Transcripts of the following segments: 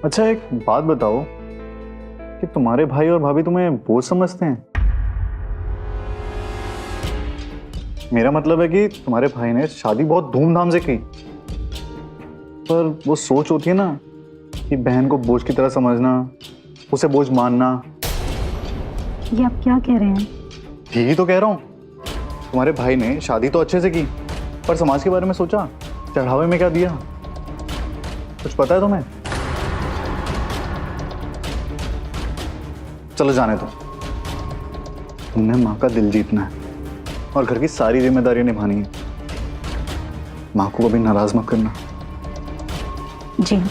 अच्छा एक बात बताओ कि तुम्हारे भाई और भाभी तुम्हें बोझ समझते हैं? मेरा मतलब है कि तुम्हारे भाई ने शादी बहुत धूमधाम से की, पर वो सोच होती है ना कि बहन को बोझ की तरह समझना, उसे बोझ मानना। ये आप क्या कह रहे हैं? यही तो कह रहा हूँ। तुम्हारे भाई ने शादी तो अच्छे से की, पर समाज के बारे में सोचा, चढ़ावे में क्या दिया? कुछ पता है तुम्हें? चलो जाने दो। तुमने माँ का दिल जीतना है और घर की सारी जिम्मेदारी निभानी है। माँ को कभी नाराज मत करना। जी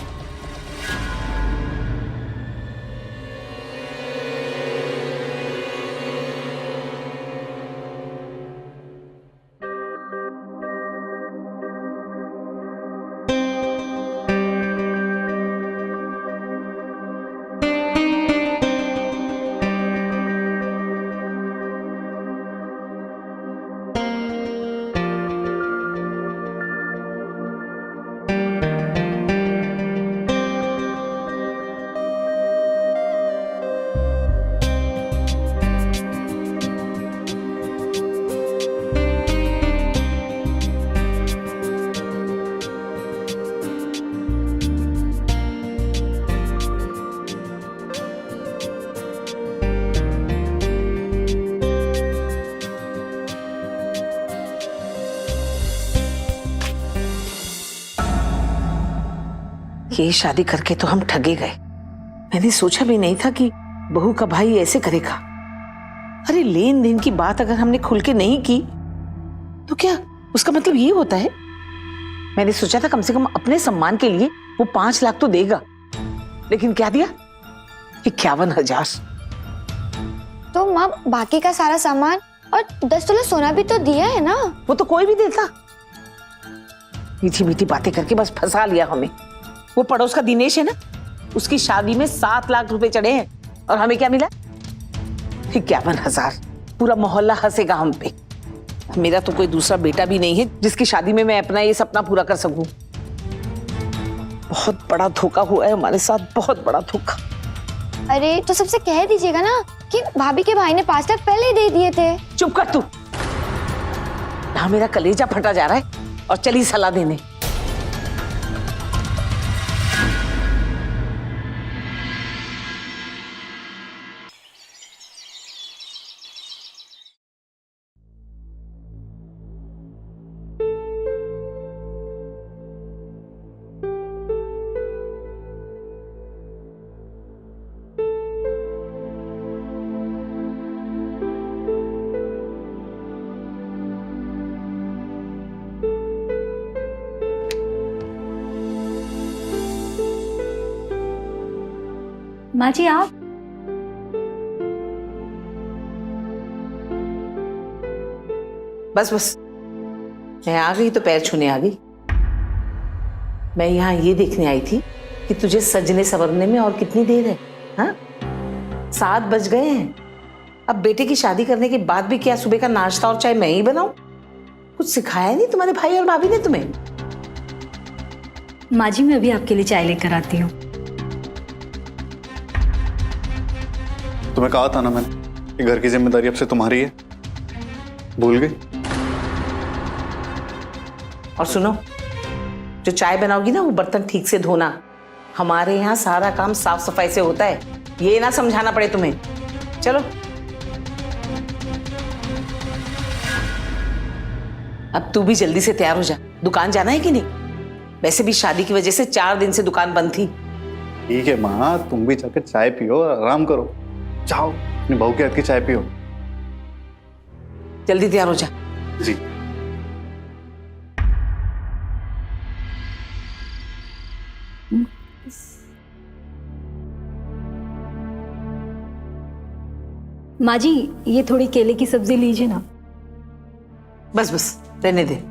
ये शादी करके तो हम ठगे गए। मैंने सोचा भी नहीं था कि बहू का भाई ऐसे करेगा। अरे लेन देन की बात अगर हमने खुल के नहीं की तो क्या उसका मतलब ये होता है? मैंने सोचा था कम से कम अपने सम्मान के लिए वो 5 लाख तो देगा, लेकिन क्या दिया? 51,000। तो माँ बाकी का सारा सामान और 10 तोला सोना भी तो दिया है ना। वो तो कोई भी देता। मीठी मीठी बातें करके बस फंसा लिया हमें। वो पड़ोस का दिनेश है ना, उसकी शादी में 7 लाख रुपए चढ़े हैं और हमें क्या मिला? 51,000। पूरा मोहल्ला हंसेगा हम पे। मेरा तो कोई दूसरा बेटा भी नहीं है जिसकी शादी में मैं अपना ये सपना पूरा कर सकूं। बहुत बड़ा धोखा हुआ है हमारे साथ, बहुत बड़ा धोखा। अरे तो सबसे कह दीजिएगा ना कि भाभी के भाई ने 5 लाख पहले ही दे दिए थे। चुप कर तू। यहाँ मेरा कलेजा फटा जा रहा है और चली सलाह देने। माँ जी आप? बस बस, मैं आ गई तो पैर छूने आ गई। मैं यहाँ ये देखने आई थी कि तुझे सजने संवरने में और कितनी देर है। हाँ, 7 बज गए हैं। अब बेटे की शादी करने के बाद भी क्या सुबह का नाश्ता और चाय मैं ही बनाऊं? कुछ सिखाया नहीं तुम्हारे भाई और भाभी ने तुम्हें? माँ जी मैं अभी आपके लिए चाय लेकर आती हूँ। तुम्हें कहा था ना मैंने कि घर की जिम्मेदारी अब से तुम्हारी है। भूल गई? और सुनो, जो चाय बनाओगी ना वो बर्तन ठीक से धोना। हमारे यहाँ सारा काम साफ सफाई से होता है, ये ना समझाना पड़े तुम्हें। चलो अब तू भी जल्दी से तैयार हो जा। दुकान जाना है कि नहीं? वैसे भी शादी की वजह से 4 दिन से दुकान बंद थी। ठीक है माँ, तुम भी जाकर चाय पियो और आराम करो। जाओ अपनी बहू के हाथ की चाय पियो। जल्दी तैयार हो जा। जी। माँ जी ये थोड़ी केले की सब्जी लीजिए ना। बस बस रहने दे।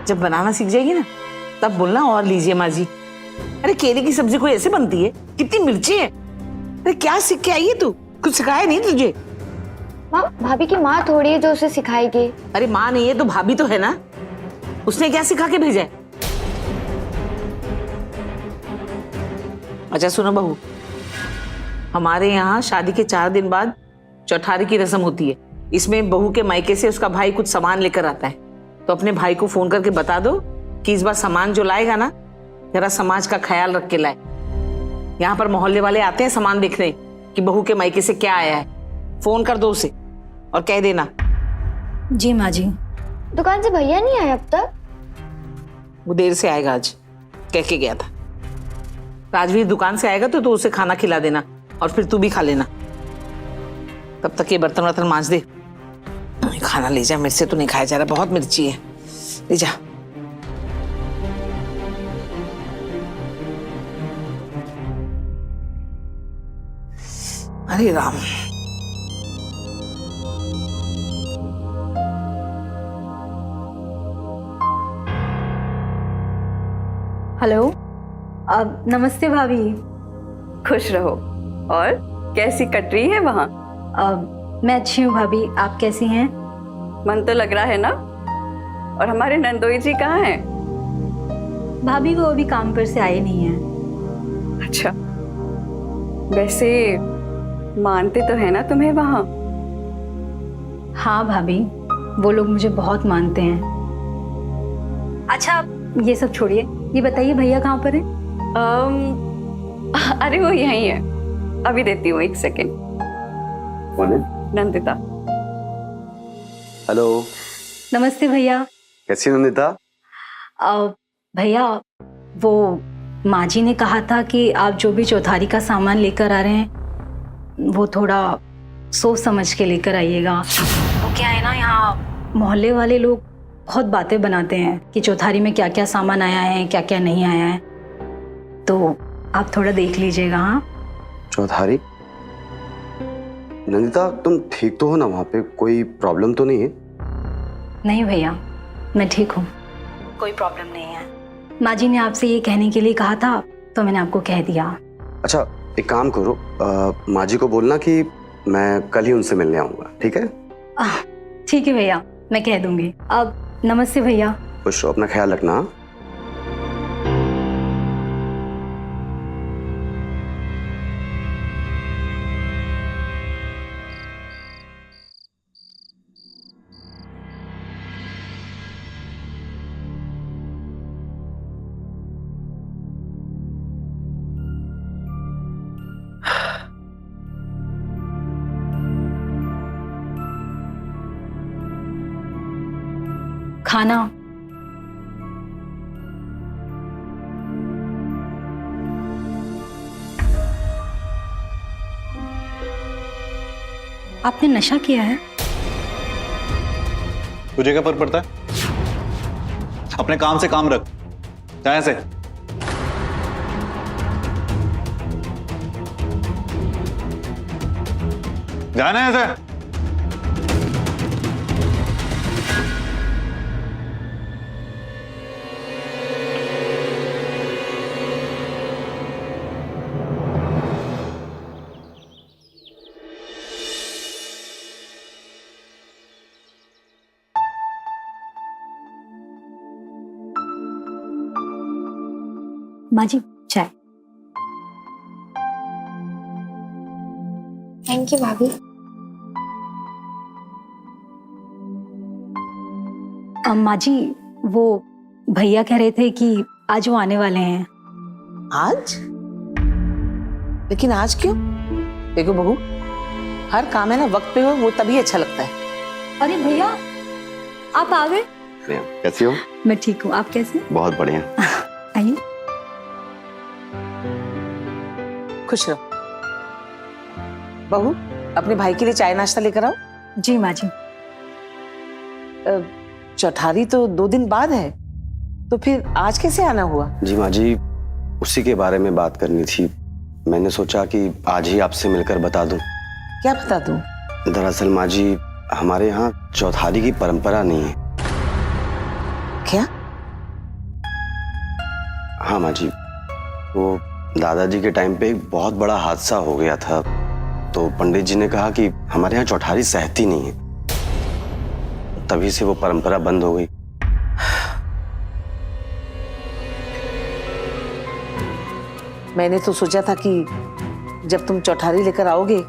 जब बनाना सीख जाएगी ना तब बोलना और लीजिए माँ जी। अरे केले की सब्जी कोई ऐसे बनती है? कितनी मिर्ची है। अरे क्या सीख के आई है तू? कुछ सिखाया नहीं तुझे? माँ भाभी की माँ थोड़ी है जो उसे सिखाएगी। अरे माँ नहीं है तो भाभी तो है ना, उसने क्या सिखा के भेजा है? अच्छा सुनो बहू, हमारे यहाँ शादी के 4 दिन बाद चौठारी की रस्म होती है। इसमें बहू के मायके से उसका भाई कुछ सामान लेकर आता है, तो अपने भाई को फोन करके बता दो कि इस बार सामान जो लाएगा ना, जरा समाज का ख्याल रख के लाए। यहाँ पर मोहल्ले वाले आते हैं सामान देखने कि बहू के मायके से क्या आया है। फोन कर दो उसे और कह देना। जी माँ जी। दुकान से भैया नहीं आए अब तक? वो देर से आएगा, आज कह के गया था। राजवीर दुकान से आएगा तो तू उसे खाना खिला देना और फिर तू भी खा लेना। तब तक ये बर्तन वर्तन मांज दे। खाना ले जा, मेरे से तो नहीं खाया जा रहा, बहुत मिर्ची है। ले जा। अरे राम। हेलो, अब नमस्ते भाभी। खुश रहो। और कैसी कट रही है वहाँ? मैं अच्छी हूँ भाभी, आप कैसी हैं? मन तो लग रहा है ना। और हमारे नंदोई जी कहाँ हैं? भाभी वो अभी काम पर से आए नहीं हैं। अच्छा, वैसे मानते तो है ना तुम्हें वहाँ? हाँ भाभी, वो लोग मुझे बहुत मानते हैं। अच्छा ये सब छोड़िए, ये बताइए भैया कहाँ पर हैं? अरे वो यहीं है, अभी देती हूँ, 1 सेकेंड। नंदिता। हेलो। नमस्ते भैया। कैसी हो नंदिता? भैया वो माँ जी ने कहा था कि आप जो भी चौधारी का सामान लेकर आ रहे हैं वो थोड़ा सोच समझ के लेकर आइएगा। तो क्या है ना, यहाँ मोहल्ले वाले लोग बहुत बातें बनाते हैं कि चौधारी में क्या क्या सामान आया है, क्या क्या नहीं आया है, तो आप थोड़ा देख लीजिएगा। हाँ चौधारी? नंदिता तुम ठीक तो हो ना? वहाँ पे कोई प्रॉब्लम तो नहीं है? नहीं भैया, मैं ठीक हूँ, कोई प्रॉब्लम नहीं है। माँ जी ने आपसे ये कहने के लिए कहा था तो मैंने आपको कह दिया। अच्छा एक काम करो, माँ जी को बोलना कि मैं कल ही उनसे मिलने आऊँगा, ठीक है? ठीक है भैया, मैं कह दूंगी। अब नमस्ते भैया। खुश रहो, अपना ख्याल रखना। खाना। आपने नशा किया है? तुझे क्या फर्क पड़ता है? अपने काम से काम रख, चाहे से। जाना है ऐसे। माँ जी चाय। थैंक यू भाभी। माँ जी वो भैया कह रहे थे कि आज वो आने वाले हैं। आज? लेकिन आज क्यों? देखो बहू, हर काम है ना वक्त पे हो, वो तभी अच्छा लगता है। अरे भैया आप आ गए। कैसी हो? मैं ठीक हूँ, आप कैसे? बहुत बढ़िया। आइए। खुश रहो। बहू, अपने भाई के लिए चाय नाश्ता लेकर आओ। जी माँ जी। चौठारी तो 2 दिन बाद है, तो फिर आज कैसे आना हुआ? जी माँ जी, उसी के बारे में बात करनी थी। मैंने सोचा कि आज ही आपसे मिलकर बता दूं। क्या बता दूं? दरअसल माँ जी, हमारे यहाँ चौधारी की परंपरा नहीं है। क्या? हाँ माँ जी, वो दादाजी के टाइम पे एक बहुत बड़ा हादसा हो गया था, तो पंडित जी ने कहा कि हमारे यहाँ चौठारी सहती नहीं है, तभी से वो परंपरा बंद हो गई। मैंने तो सोचा था कि जब तुम चौठारी लेकर आओगे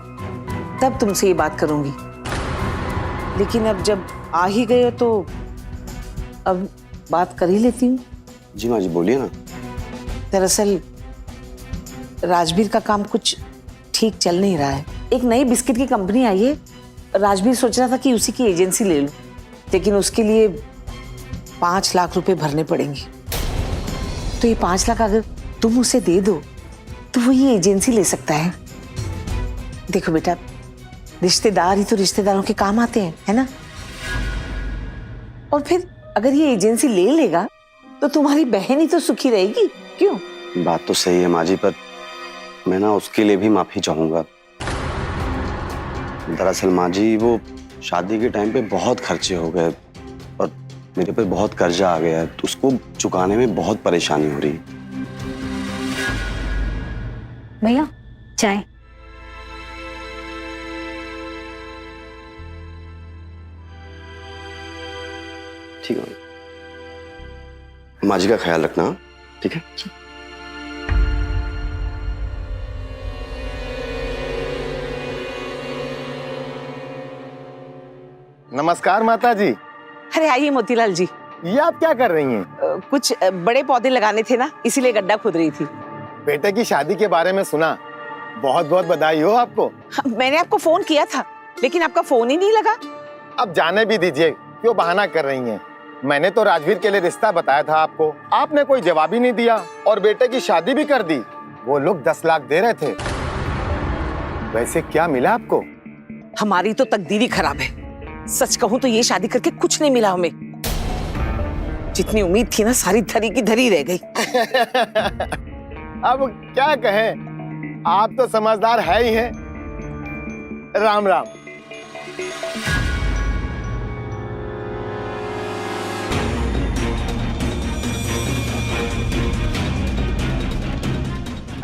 तब तुमसे ये बात करूंगी, लेकिन अब जब आ ही गए हो तो अब बात कर ही लेती हूँ। जी माँ जी, बोलिए ना। दरअसल राजवीर का काम कुछ ठीक चल नहीं रहा है। एक नई बिस्किट की कंपनी आई है, राजवीर सोच रहा था कि उसी की एजेंसी ले लूं, लेकिन उसके लिए 5 लाख रुपए भरने पड़ेंगे। तो ये 5 लाख अगर तुम उसे दे दो तो वो ये एजेंसी ले सकता है। देखो बेटा, रिश्तेदार ही तो रिश्तेदारों के काम आते हैं, है ना? और फिर अगर ये एजेंसी ले लेगा तो तुम्हारी बहन ही तो सुखी रहेगी, क्यों? बात तो सही है माँ जी, पर मैं ना उसके लिए भी माफी चाहूंगा। दरअसल माँ जी, वो शादी के टाइम पे बहुत खर्चे हो गए और मेरे पे बहुत कर्जा आ गया है, तो उसको चुकाने में बहुत परेशानी हो रही है। भैया चाय। ठीक है माँ जी, का ख्याल रखना, ठीक है? नमस्कार माता जी। अरे आइए मोतीलाल जी। ये आप क्या कर रही हैं? कुछ बड़े पौधे लगाने थे ना, इसीलिए गड्ढा खोद रही थी। बेटे की शादी के बारे में सुना, बहुत बहुत बधाई हो आपको। मैंने आपको फोन किया था, लेकिन आपका फोन ही नहीं लगा। अब जाने भी दीजिए, क्यों बहाना कर रही हैं? मैंने तो राजवीर के लिए रिश्ता बताया था आपको, आपने कोई जवाब ही नहीं दिया और बेटे की शादी भी कर दी। वो लोग 10 लाख दे रहे थे। वैसे क्या मिला आपको? हमारी तो तकदीर ही खराब है। सच कहूं तो ये शादी करके कुछ नहीं मिला हमें। जितनी उम्मीद थी ना, सारी धरी की धरी रह गई। अब क्या कहें, आप तो समझदार है ही हैं। राम राम।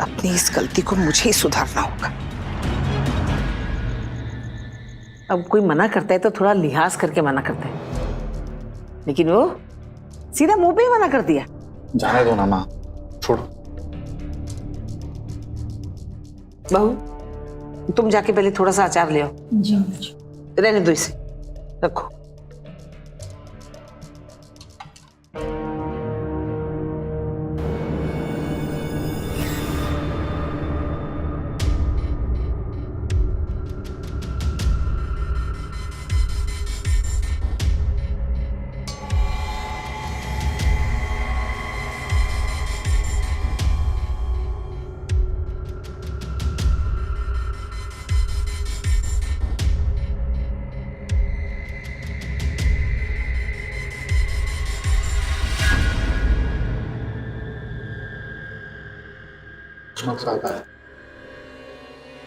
अपनी इस गलती को मुझे ही सुधारना होगा। अब कोई मना करता है तो थोड़ा लिहाज करके मना करता है, लेकिन वो सीधा मुंह पे ही मना कर दिया। जाने दो ना माँ, छोड़ो। बहू, तुम जाके पहले थोड़ा सा अचार ले आओ। जी। रहने दो इसे, रखो।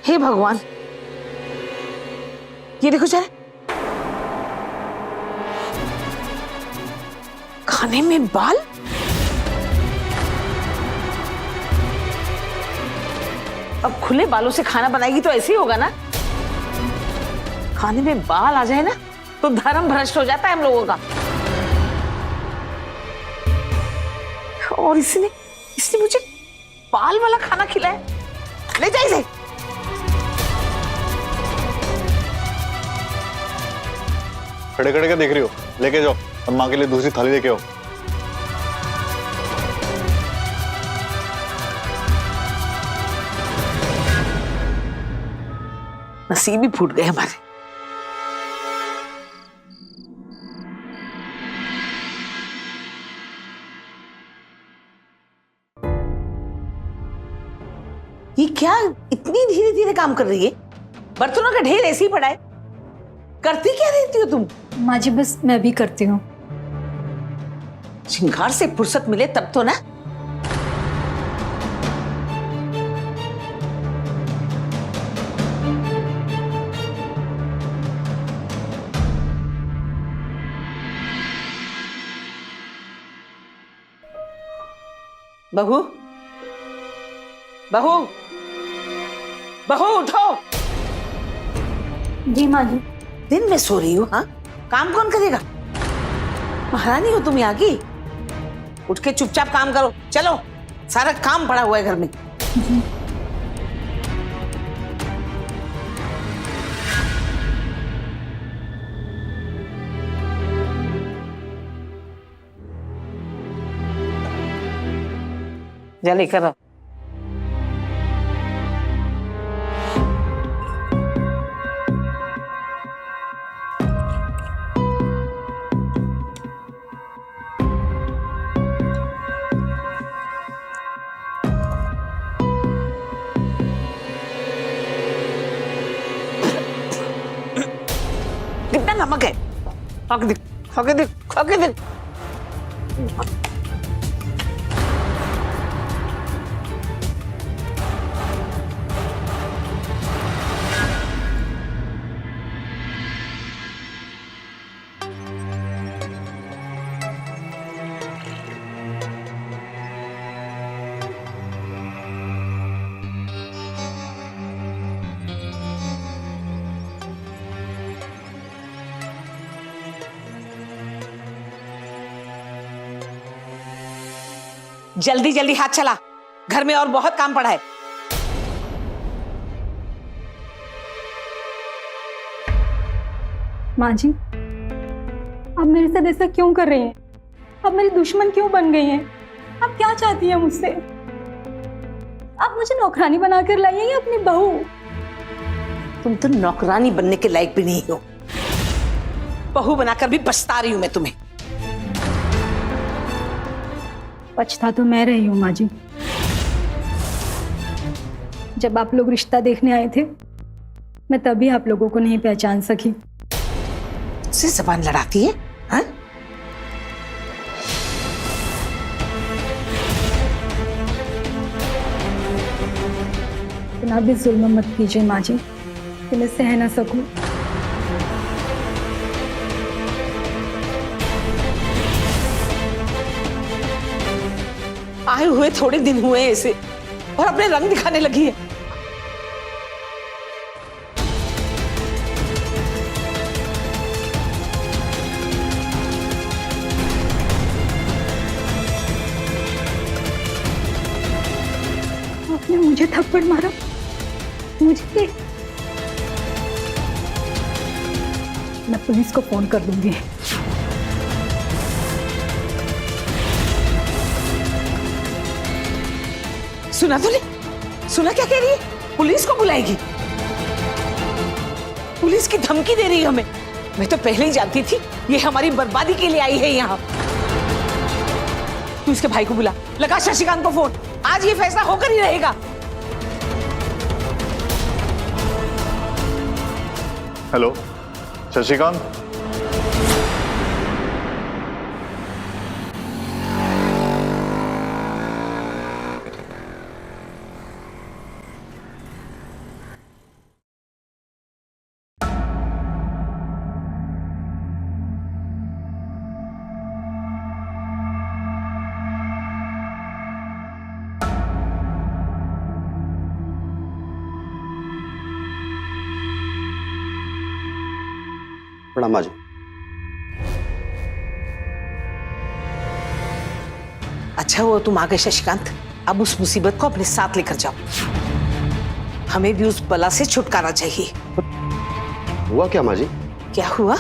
हे भगवान, ये देखो जरा, खाने में बाल। अब खुले बालों से खाना बनाएगी तो ऐसे ही होगा ना। खाने में बाल आ जाए ना तो धर्म भ्रष्ट हो जाता है हम लोगों का। और इसने मुझे बाल वाला खाना खिलाया। ले जा इसे। खड़े खड़े क्या देख रही हो? लेके जाओ और माँ के लिए दूसरी थाली लेके आओ। नसीब ही फूट गए हमारे। ये क्या इतनी धीरे धीरे काम कर रही है? बर्तनों का ढेर ऐसे ही पड़ा है। करती क्या रहती हो तुम? माँ जी बस मैं भी करती हूँ। श्रृंगार से फुर्सत मिले तब तो ना। बहू, बहू, बहू उठो। जी माँ जी। दिन में सो रही हो? हाँ, काम कौन करेगा? महारानी हो तुम यहाँ की। उठ के चुपचाप काम करो। चलो, सारा काम पड़ा हुआ है घर में। जा लेकर आओ। कितना नमक है? खा के देख, खा के देख, खा के देख। जल्दी जल्दी हाथ चला, घर में और बहुत काम पड़ा है। माँ जी, आप मेरे साथ ऐसा क्यों कर रही हैं? आप मेरी दुश्मन क्यों बन गई हैं? आप क्या चाहती हैं मुझसे? आप मुझे नौकरानी बनाकर लाई हैं या अपनी बहू? तुम तो नौकरानी बनने के लायक भी नहीं हो। बहू बनाकर भी पछता रही हूं मैं तुम्हें। पछता तो मैं रही हूँ माँ जी। जब आप लोग रिश्ता देखने आए थे, मैं तभी आप लोगों को नहीं पहचान सकी। से जबान लड़ाती है, हाँ? इतना भी जुल्म मत कीजिए माँ जी, कि मैं सह ना सकूं। आए हुए थोड़े दिन हुए इसे और अपने रंग दिखाने लगी है। आपने मुझे थप्पड़ मारा, मुझे। मैं पुलिस को फोन कर दूंगी। सुना तूने? सुना क्या कह रही है? पुलिस को बुलाएगी? पुलिस की धमकी दे रही है हमें। मैं तो पहले ही जानती थी ये हमारी बर्बादी के लिए आई है यहाँ। तू इसके भाई को बुला, लगा शशिकांत को फोन। आज ये फैसला होकर ही रहेगा। हेलो शशिकांत, प्रणाम माँ जी। अच्छा हुआ तुम आ गए शशिकांत। अब उस मुसीबत को अपने साथ लेकर जाओ। हमें भी उस बला से छुटकारा चाहिए। हुआ क्या माँ जी? क्या हुआ?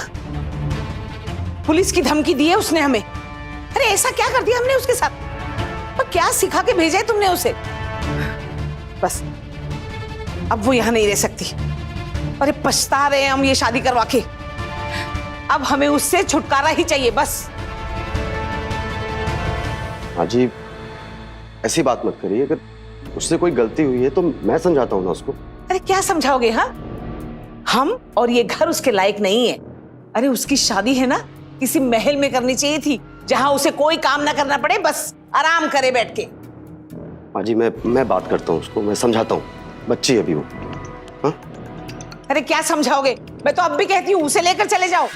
पुलिस की धमकी दी है उसने हमें। अरे ऐसा क्या कर दिया हमने उसके साथ? और क्या सिखा के भेजा है तुमने उसे? बस अब वो यहाँ नहीं रह सकती। अरे पछता रहे हैं हम ये शादी करवा के। अब हमें उससे छुटकारा ही चाहिए बस। माँ जी ऐसी बात मत करिए। अगर उससे कोई गलती हुई है तो मैं समझाता हूँ ना उसको। अरे क्या समझाओगे? हाँ, हम और ये घर उसके लायक नहीं है। अरे उसकी शादी है ना, किसी महल में करनी चाहिए थी, जहां उसे कोई काम ना करना पड़े, बस आराम करे बैठ के। माँ जी मैं बात करता हूँ उसको, मैं समझाता हूँ। बच्ची है अभी वो। हाँ? अरे क्या समझाओगे? मैं तो अब भी कहती हूँ उसे लेकर चले जाओ।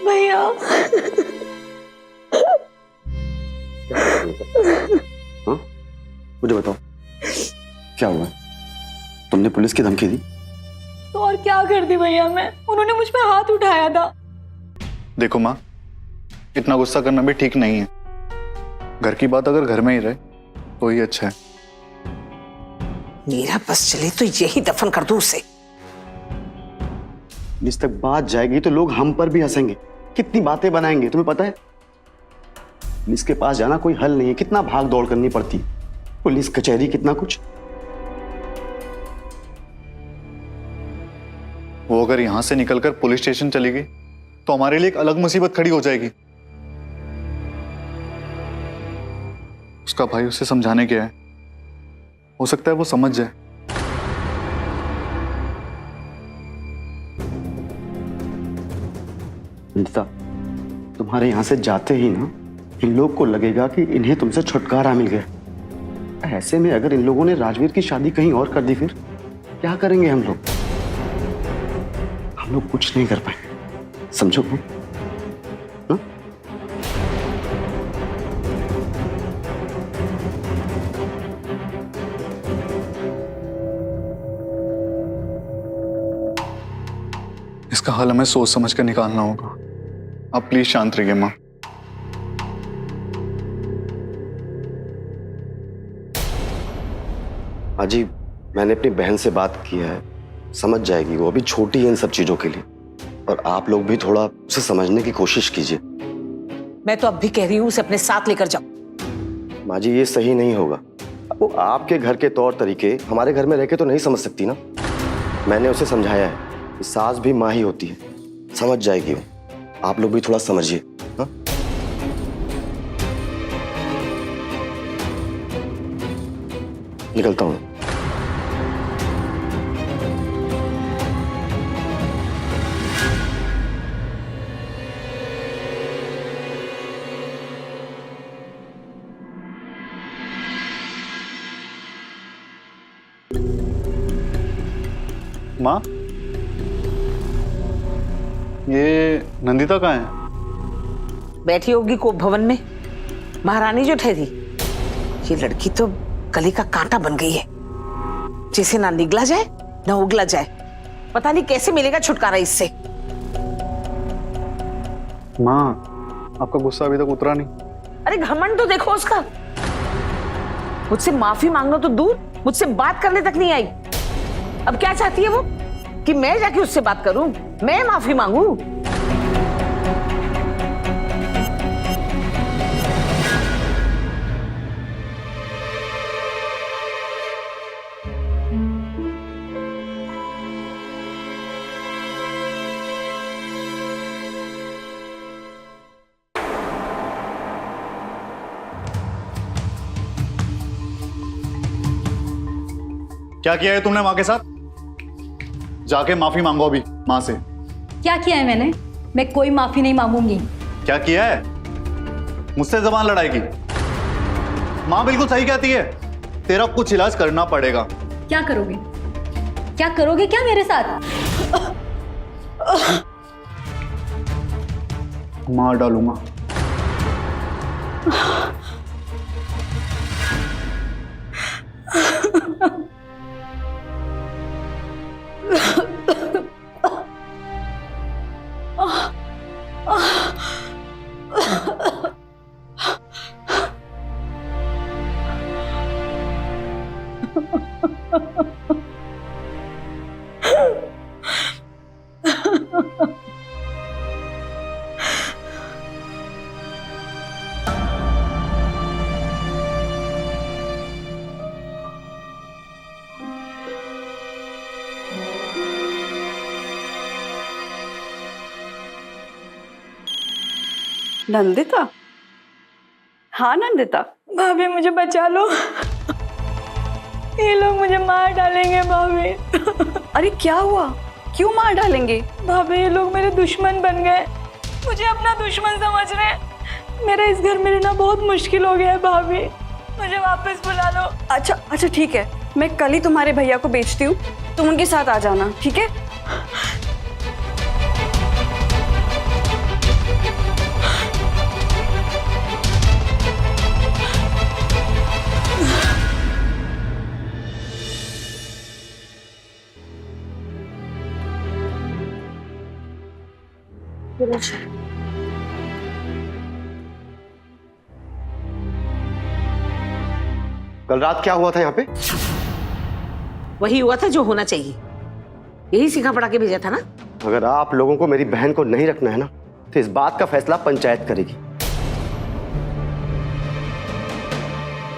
भैया, हाँ? मुझे बताओ क्या हुआ? तुमने पुलिस की धमकी दी? तो और क्या कर दी भैया मैं, उन्होंने मुझ पे हाथ उठाया था। देखो माँ, इतना गुस्सा करना भी ठीक नहीं है। घर की बात अगर घर में ही रहे तो ही अच्छा है। मेरा बस चले तो यही दफन कर दूं उसे। इस तक बात जाएगी तो लोग हम पर भी हंसेंगे, कितनी बातें बनाएंगे। तुम्हें पता है पुलिस के पास जाना कोई हल नहीं है, कितना भाग दौड़ करनी पड़ती है, पुलिस कचहरी कितना कुछ। वो अगर यहां से निकलकर पुलिस स्टेशन चली गई तो हमारे लिए एक अलग मुसीबत खड़ी हो जाएगी। उसका भाई उसे समझाने गया है, हो सकता है वो समझ जाए। नंदिता, तुम्हारे यहां से जाते ही ना इन लोग को लगेगा कि इन्हें तुमसे छुटकारा मिल गया। ऐसे में अगर इन लोगों ने राजवीर की शादी कहीं और कर दी फिर क्या करेंगे हम लोग? हम लोग कुछ नहीं कर पाएंगे, समझो? हाँ? इसका हल हमें सोच समझ कर निकालना होगा। आप प्लीज शांत रहिए माँ। अजी, मैंने अपनी बहन से बात की है, समझ जाएगी। वो अभी छोटी है इन सब चीजों के लिए, और आप लोग भी थोड़ा उसे समझने की कोशिश कीजिए। मैं तो अब भी कह रही हूँ उसे अपने साथ लेकर जाओ। माँ जी, ये सही नहीं होगा। वो आपके घर के तौर तरीके हमारे घर में रह के तो नहीं समझ सकती ना। मैंने उसे समझाया है कि सास भी माँ ही होती है, समझ जाएगी वो। आप लोग भी थोड़ा समझिए। हाँ? निकलता हूँ। माँ, ये नंदिता कहाँ है? बैठी होगी कोप भवन में, महारानी जो ठहरी। ये लड़की तो गले का कांटा बन गई है, जिसे ना निगला जाए ना उगला जाए। पता नहीं कैसे मिलेगा छुटकारा इससे। माँ, आपका गुस्सा अभी तक उतरा नहीं। अरे घमंड तो देखो उसका। मुझसे माफी मांगना तो दूर, मुझसे बात करने तक नहीं आई। अब क्या चाहती है वो कि मैं जाके उससे बात करूं, मैं माफी मांगू? क्या किया है तुमने माँ के साथ? जाके माफी मांगो अभी माँ से। क्या किया है मैंने? मैं कोई माफी नहीं मांगूंगी। क्या किया है? मुझसे जबान लड़ाएगी? माँ बिल्कुल सही कहती है, तेरा कुछ इलाज करना पड़ेगा। क्या करोगे? क्या करोगे क्या मेरे साथ? मार डालूंगा। नंदिता? हाँ नंदिता। भाभी मुझे बचा लो, ये लोग मुझे मार डालेंगे भाभी। अरे क्या हुआ, क्यों मार डालेंगे? भाभी ये लोग मेरे दुश्मन बन गए, मुझे अपना दुश्मन समझ रहे हैं। मेरा इस घर में रहना बहुत मुश्किल हो गया है भाभी, मुझे वापस बुला लो। अच्छा अच्छा ठीक है, मैं कल ही तुम्हारे भैया को बेचती हूँ, तुम उनके साथ आ जाना, ठीक है? कल रात क्या हुआ था यहाँ पे? वही हुआ था जो होना चाहिए, यही सीखा पढ़ा के भेजा था ना। अगर आप लोगों को मेरी बहन को नहीं रखना है ना, तो इस बात का फैसला पंचायत करेगी।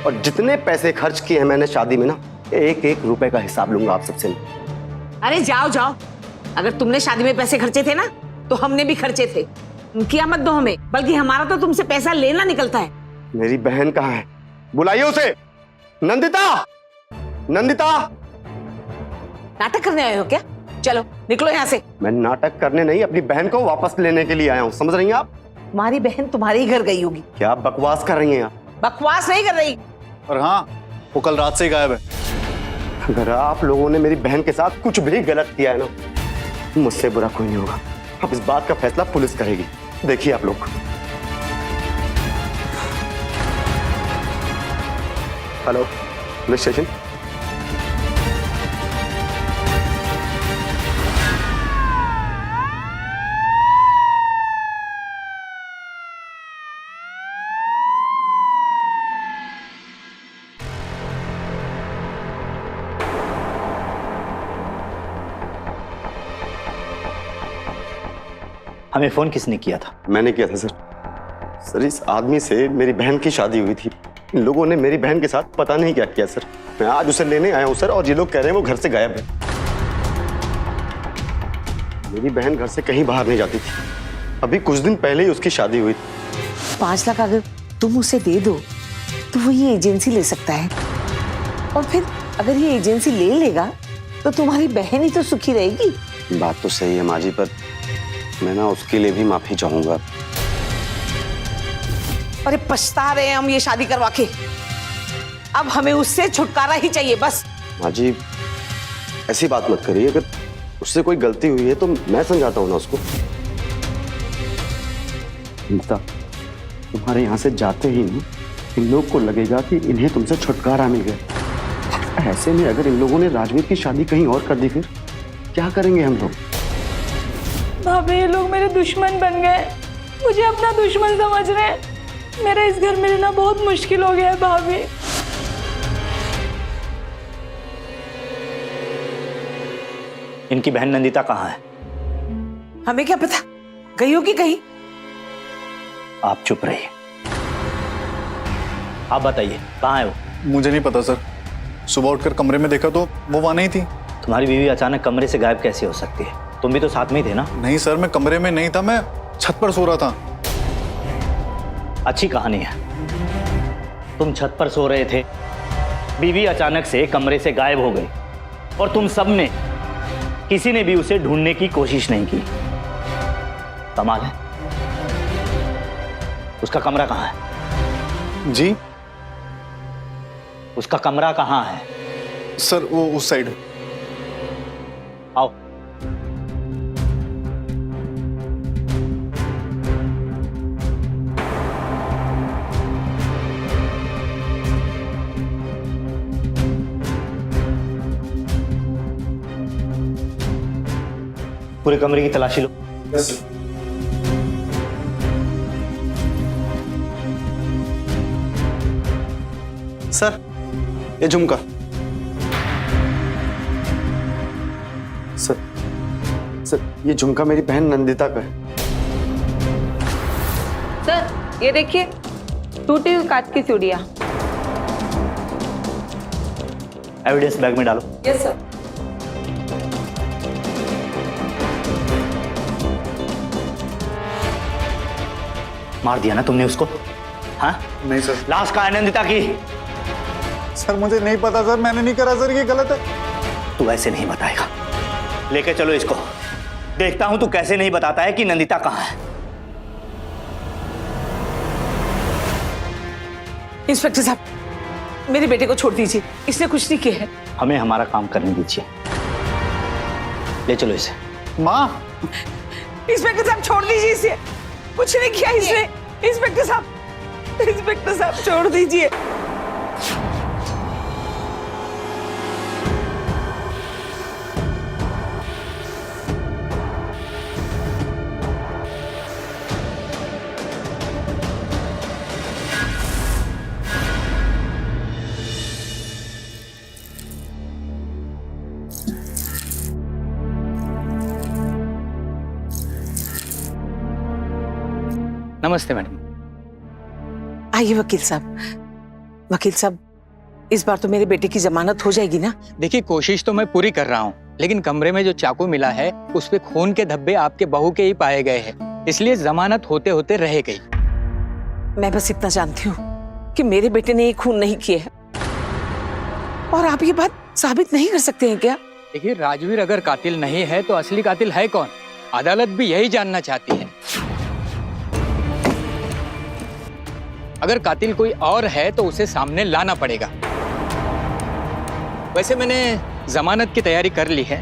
और जितने पैसे खर्च किए हैं मैंने शादी में ना, एक एक रुपए का हिसाब लूंगा आप सबसे। अरे जाओ जाओ, अगर तुमने शादी में पैसे खर्चे थे ना तो हमने भी खर्चे थे। किया मत दो हमें, बल्कि हमारा तो तुमसे पैसा लेना निकलता है। मेरी बहन कहाँ है? बुलाइए उसे। नंदिता, नंदिता। नाटक करने आए हो क्या? चलो निकलो यहाँ से। मैं नाटक करने नहीं, अपनी बहन को वापस लेने के लिए आया हूँ, समझ रही हैं आप? तुम्हारी बहन तुम्हारे ही घर गई होगी। क्या बकवास कर रही हैं आप? बकवास नहीं कर रही। और हाँ, वो कल रात से ही गायब है। अगर आप लोगों ने मेरी बहन के साथ कुछ भी गलत किया है ना, मुझसे बुरा कोई नहीं होगा। अब इस बात का फैसला पुलिस करेगी, देखिए आप लोग। Hello, police station. हमें फोन किसने किया था? मैंने किया था सर। सर, इस आदमी से मेरी बहन की शादी हुई थी। इन लोगों ने मेरी बहन के साथ पता नहीं क्या किया सर। मैं आज उसे लेने आया हूं सर, और ये लोग कह रहे हैं वो घर से गायब है। मेरी बहन घर से कहीं बाहर नहीं जाती थी। अभी कुछ दिन पहले ही उसकी शादी हुई थी। 5 लाख अगर तुम उसे दे दो तो वो ये एजेंसी ले सकता है, और फिर अगर ये एजेंसी ले लेगा तो तुम्हारी बहन ही तो सुखी रहेगी। बात तो सही है माँ जी, पर मैं ना उसके लिए भी माफी चाहूंगा। अरे पछता रहे हैं हम ये शादी करवा के। अब हमें उससे छुटकारा ही चाहिए बस। माँ जी, ऐसी बात मत करिए। अगर उससे कोई गलती हुई है तो मैं समझाता हूँ ना उसको। नंदिता, तुम्हारे यहाँ से जाते ही ना इन लोग को लगेगा कि इन्हें तुमसे छुटकारा मिल गया। ऐसे में अगर इन लोगों ने राजवीर की शादी कहीं और कर दी, फिर क्या करेंगे हम लोग? भाभी, ये लोग मेरे दुश्मन बन गए, मुझे अपना दुश्मन समझ रहे हैं। मेरा इस घर में रहना बहुत मुश्किल हो गया है भाभी। इनकी बहन नंदिता कहाँ है? हमें क्या पता, गई होगी कहीं। आप चुप रहिए। आप बताइए, कहाँ है वो? मुझे नहीं पता सर। सुबह उठकर कमरे में देखा तो वो वहां नहीं थी। तुम्हारी बीवी अचानक कमरे से गायब कैसे हो सकती है? तुम भी तो साथ में ही थे ना? नहीं सर, मैं कमरे में नहीं था, मैं छत पर सो रहा था। अच्छी कहानी है। तुम छत पर सो रहे थे, बीवी अचानक से कमरे से गायब हो गई, और तुम सब ने, किसी ने भी उसे ढूंढने की कोशिश नहीं की। कमाल है। उसका कमरा कहाँ है? जी उसका कमरा कहाँ है? सर, वो उस साइड। आओ। पूरे कमरे की तलाशी लो। सर, ये झुमका। सर, ये झुमका मेरी बहन नंदिता का है। सर, ये देखिए, टूटी हुई कांच की चूड़ियां। एविडेंस बैग में डालो। Yes sir. मार दिया ना तुमने उसको? हाँ? नहीं सर। लाश कहाँ है नंदिता की? सर, मुझे नहीं पता सर, मैंने नहीं करा सर, ये गलत है। तू ऐसे नहीं बताएगा। लेके चलो इसको, देखता हूं तू कैसे नहीं बताता है कि नंदिता कहाँ है। इंस्पेक्टर साहब, मेरे बेटे को छोड़ दीजिए, इसने कुछ नहीं किया है। हमें हमारा काम करने दीजिए। ले चलो इसे। माँ, इंस्पेक्टर साहब छोड़ दीजिए इसे, कुछ नहीं किया इसने। इंस्पेक्टर साहब छोड़ दीजिए। नमस्ते मैडम। आइए वकील साहब। वकील साहब, इस बार तो मेरे बेटे की जमानत हो जाएगी ना? देखिए, कोशिश तो मैं पूरी कर रहा हूँ, लेकिन कमरे में जो चाकू मिला है उस पे खून के धब्बे आपके बहू के ही पाए गए हैं, इसलिए जमानत होते होते रह गई। मैं बस इतना जानती हूँ कि मेरे बेटे ने ये खून नहीं किया है, और आप ये बात साबित नहीं कर सकते हैं क्या? देखिए, राजवीर अगर कातिल नहीं है तो असली कातिल है कौन? अदालत भी यही जानना चाहती है। अगर कातिल कोई और है तो उसे सामने लाना पड़ेगा। वैसे मैंने जमानत की तैयारी कर ली है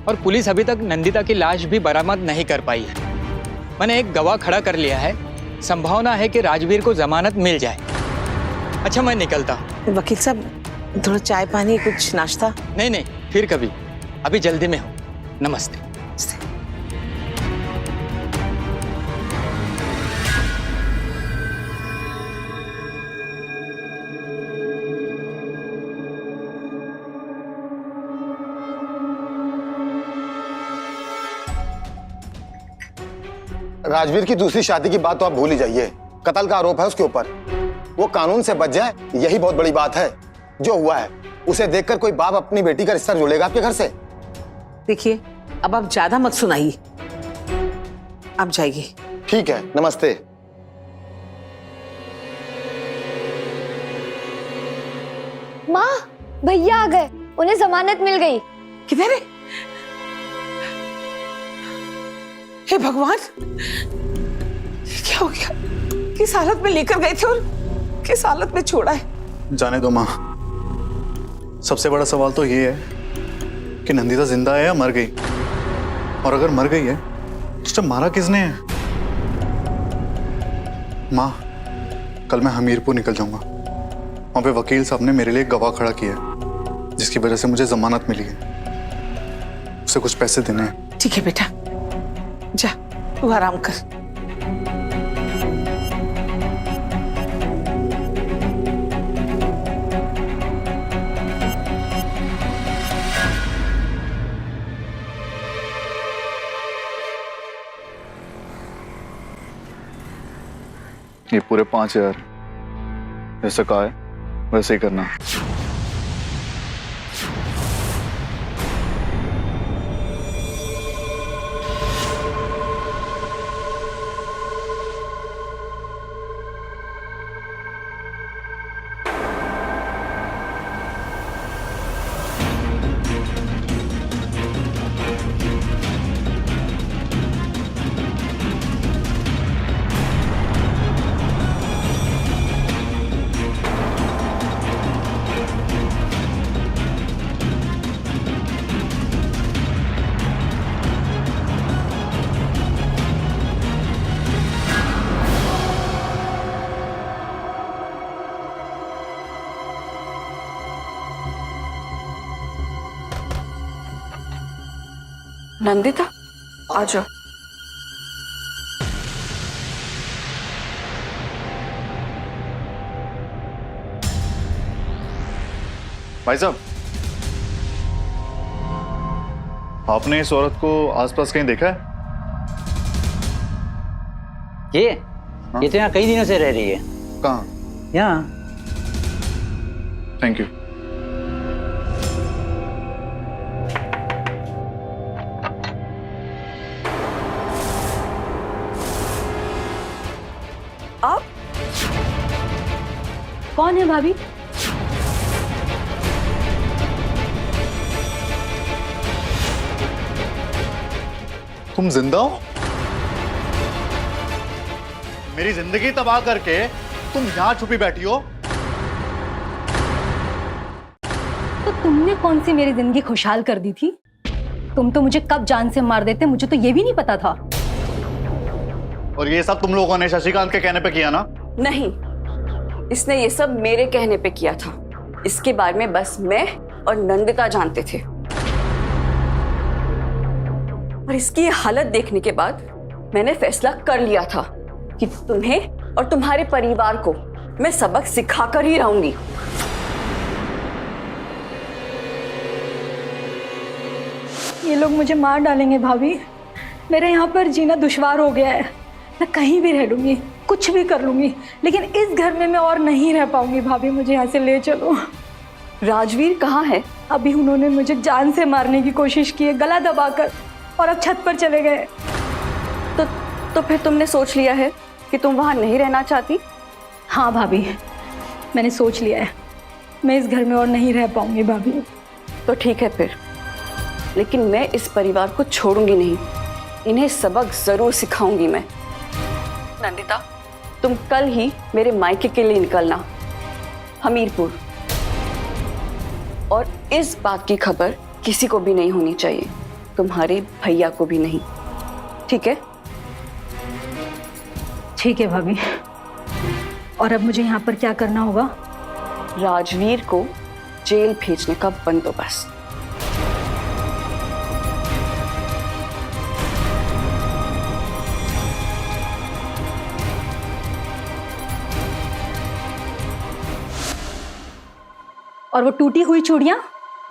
और पुलिस अभी तक नंदिता की लाश भी बरामद नहीं कर पाई है। मैंने एक गवाह खड़ा कर लिया है, संभावना है कि राजवीर को जमानत मिल जाए। अच्छा, मैं निकलता हूँ। वकील साहब, थोड़ा चाय पानी, कुछ नाश्ता? नहीं नहीं, फिर कभी, अभी जल्दी में हूँ। नमस्ते। राजवीर की दूसरी शादी की बात तो आप भूल ही जाइए। कत्ल का आरोप है उसके ऊपर। वो कानून से बच जाए, यही बहुत बड़ी बात है। जो हुआ है उसे देखकर कोई बाप अपनी बेटी का रिश्ता जोड़ेगा आपके घर से? देखिए, अब आप ज्यादा मत सुनाइए, आप जाइए। ठीक है, नमस्ते। माँ, भैया आ गए, उन्हें जमानत मिल गई। किधर है? हे भगवान, क्या हो गया? किस हालत में लेकर गए थे और किस हालत में छोड़ा है? जाने दो माँ, सबसे बड़ा सवाल तो ये है कि नंदिता जिंदा है या मर गई, और अगर मर गई है तो उसे मारा किसने है? माँ, कल मैं हमीरपुर निकल जाऊंगा। वहां पे वकील साहब ने मेरे लिए एक गवाह खड़ा किया है, जिसकी वजह से मुझे जमानत मिली है। उसे कुछ पैसे देने हैं। ठीक है बेटा, जा तू आराम कर। ये पूरे 5,000 जैसे कहा है वैसे ही करना। नंदिता, आ जाओ। भाई साहब, आपने इस औरत को आसपास कहीं देखा है? ये तो यहाँ कई दिनों से रह रही है। कहाँ? यहाँ। Thank you. आप कौन है भाभी? तुम जिंदा हो? मेरी जिंदगी तबाह करके तुम यहाँ छुपी बैठी हो? तो तुमने कौन सी मेरी जिंदगी खुशहाल कर दी थी? तुम तो मुझे कब जान से मार देते, मुझे तो ये भी नहीं पता था। और ये सब तुम लोगों ने शशिकांत के कहने पे किया ना? नहीं, इसने ये सब मेरे कहने पे किया था। इसके बारे में बस मैं और नंदिता जानते थे। और इसकी ये हालत देखने के बाद मैंने फैसला कर लिया था कि तुम्हें और तुम्हारे परिवार को मैं सबक सिखाकर ही रहूंगी। ये लोग मुझे मार डालेंगे भाभी। मेरे यहाँ पर जीना दुश्वार हो गया है। मैं कहीं भी रह लूंगी, कुछ भी कर लूंगी, लेकिन इस घर में मैं और नहीं रह पाऊंगी। भाभी मुझे यहाँ से ले चलो। राजवीर कहाँ है? अभी उन्होंने मुझे जान से मारने की कोशिश की है, गला दबाकर, और अब छत पर चले गए। तो फिर तुमने सोच लिया है कि तुम वहां नहीं रहना चाहती? हाँ भाभी, मैंने सोच लिया है, मैं इस घर में और नहीं रह पाऊंगी भाभी। तो ठीक है फिर, लेकिन मैं इस परिवार को छोड़ूंगी नहीं। इन्हें सबक जरूर सिखाऊंगी मैं। नंदिता, तुम कल ही मेरे मायके के लिए निकलना, हमीरपुर, और इस बात की खबर किसी को भी नहीं होनी चाहिए, तुम्हारे भैया को भी नहीं, ठीक है? ठीक है भाभी। और अब मुझे यहाँ पर क्या करना होगा? राजवीर को जेल भेजने का बंदोबस्त। और वो टूटी हुई चूड़ियां,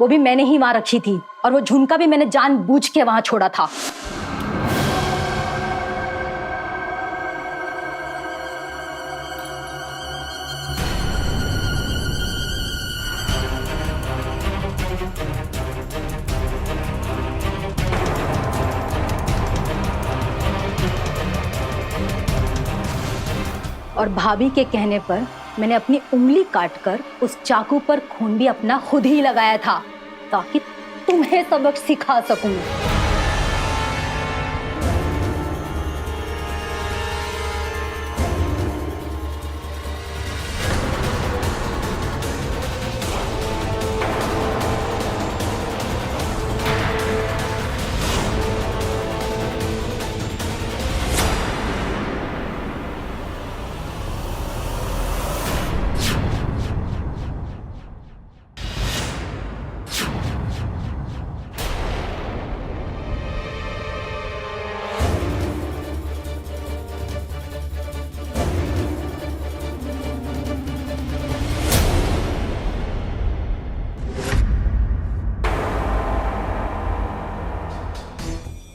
वो भी मैंने ही वहां रखी थी, और वो झुमका भी मैंने जानबूझ के वहां छोड़ा था। और भाभी के कहने पर मैंने अपनी उंगली काटकर उस चाकू पर खून भी अपना खुद ही लगाया था, ताकि तुम्हें सबक सिखा सकूं।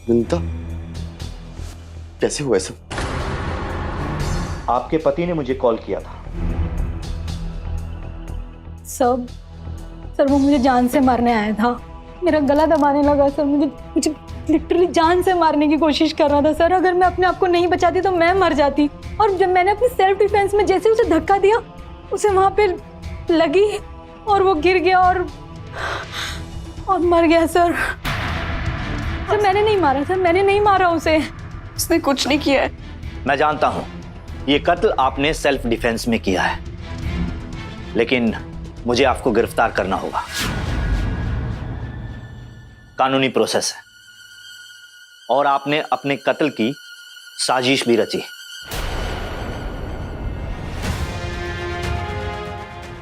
नंदिता, कैसे हुआ सब? आपके पति ने मुझे कॉल किया था। सर वो मुझे जान से मारने आया था, मेरा गला दबाने लगा सर, मुझे लिटरली जान से मारने की कोशिश कर रहा था सर। अगर मैं अपने आप को नहीं बचाती तो मैं मर जाती, और जब मैंने अपनी सेल्फ डिफेंस में जैसे उसे धक्का दिया, उसे वहां पे लगी और वो गिर गया और मर गया सर। मैंने नहीं मारा सर, मैंने नहीं मारा उसे, उसने कुछ नहीं किया है। मैं जानता हूं ये कत्ल आपने सेल्फ डिफेंस में किया है, लेकिन मुझे आपको गिरफ्तार करना होगा। कानूनी प्रोसेस है, और आपने अपने कत्ल की साजिश भी रची।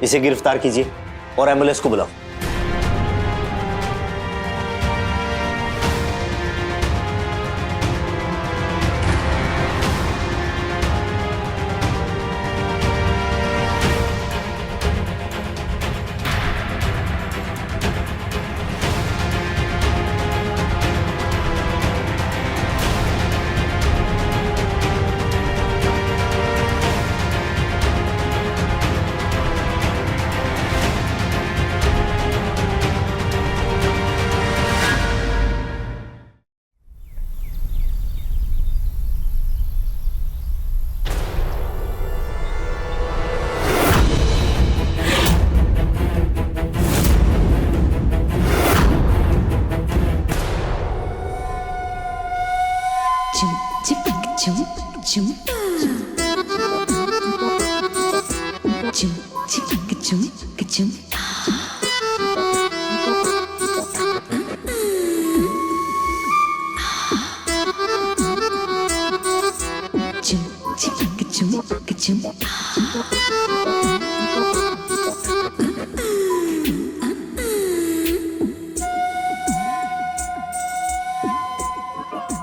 इसे गिरफ्तार कीजिए और एम्बुलेंस को बुलाओ।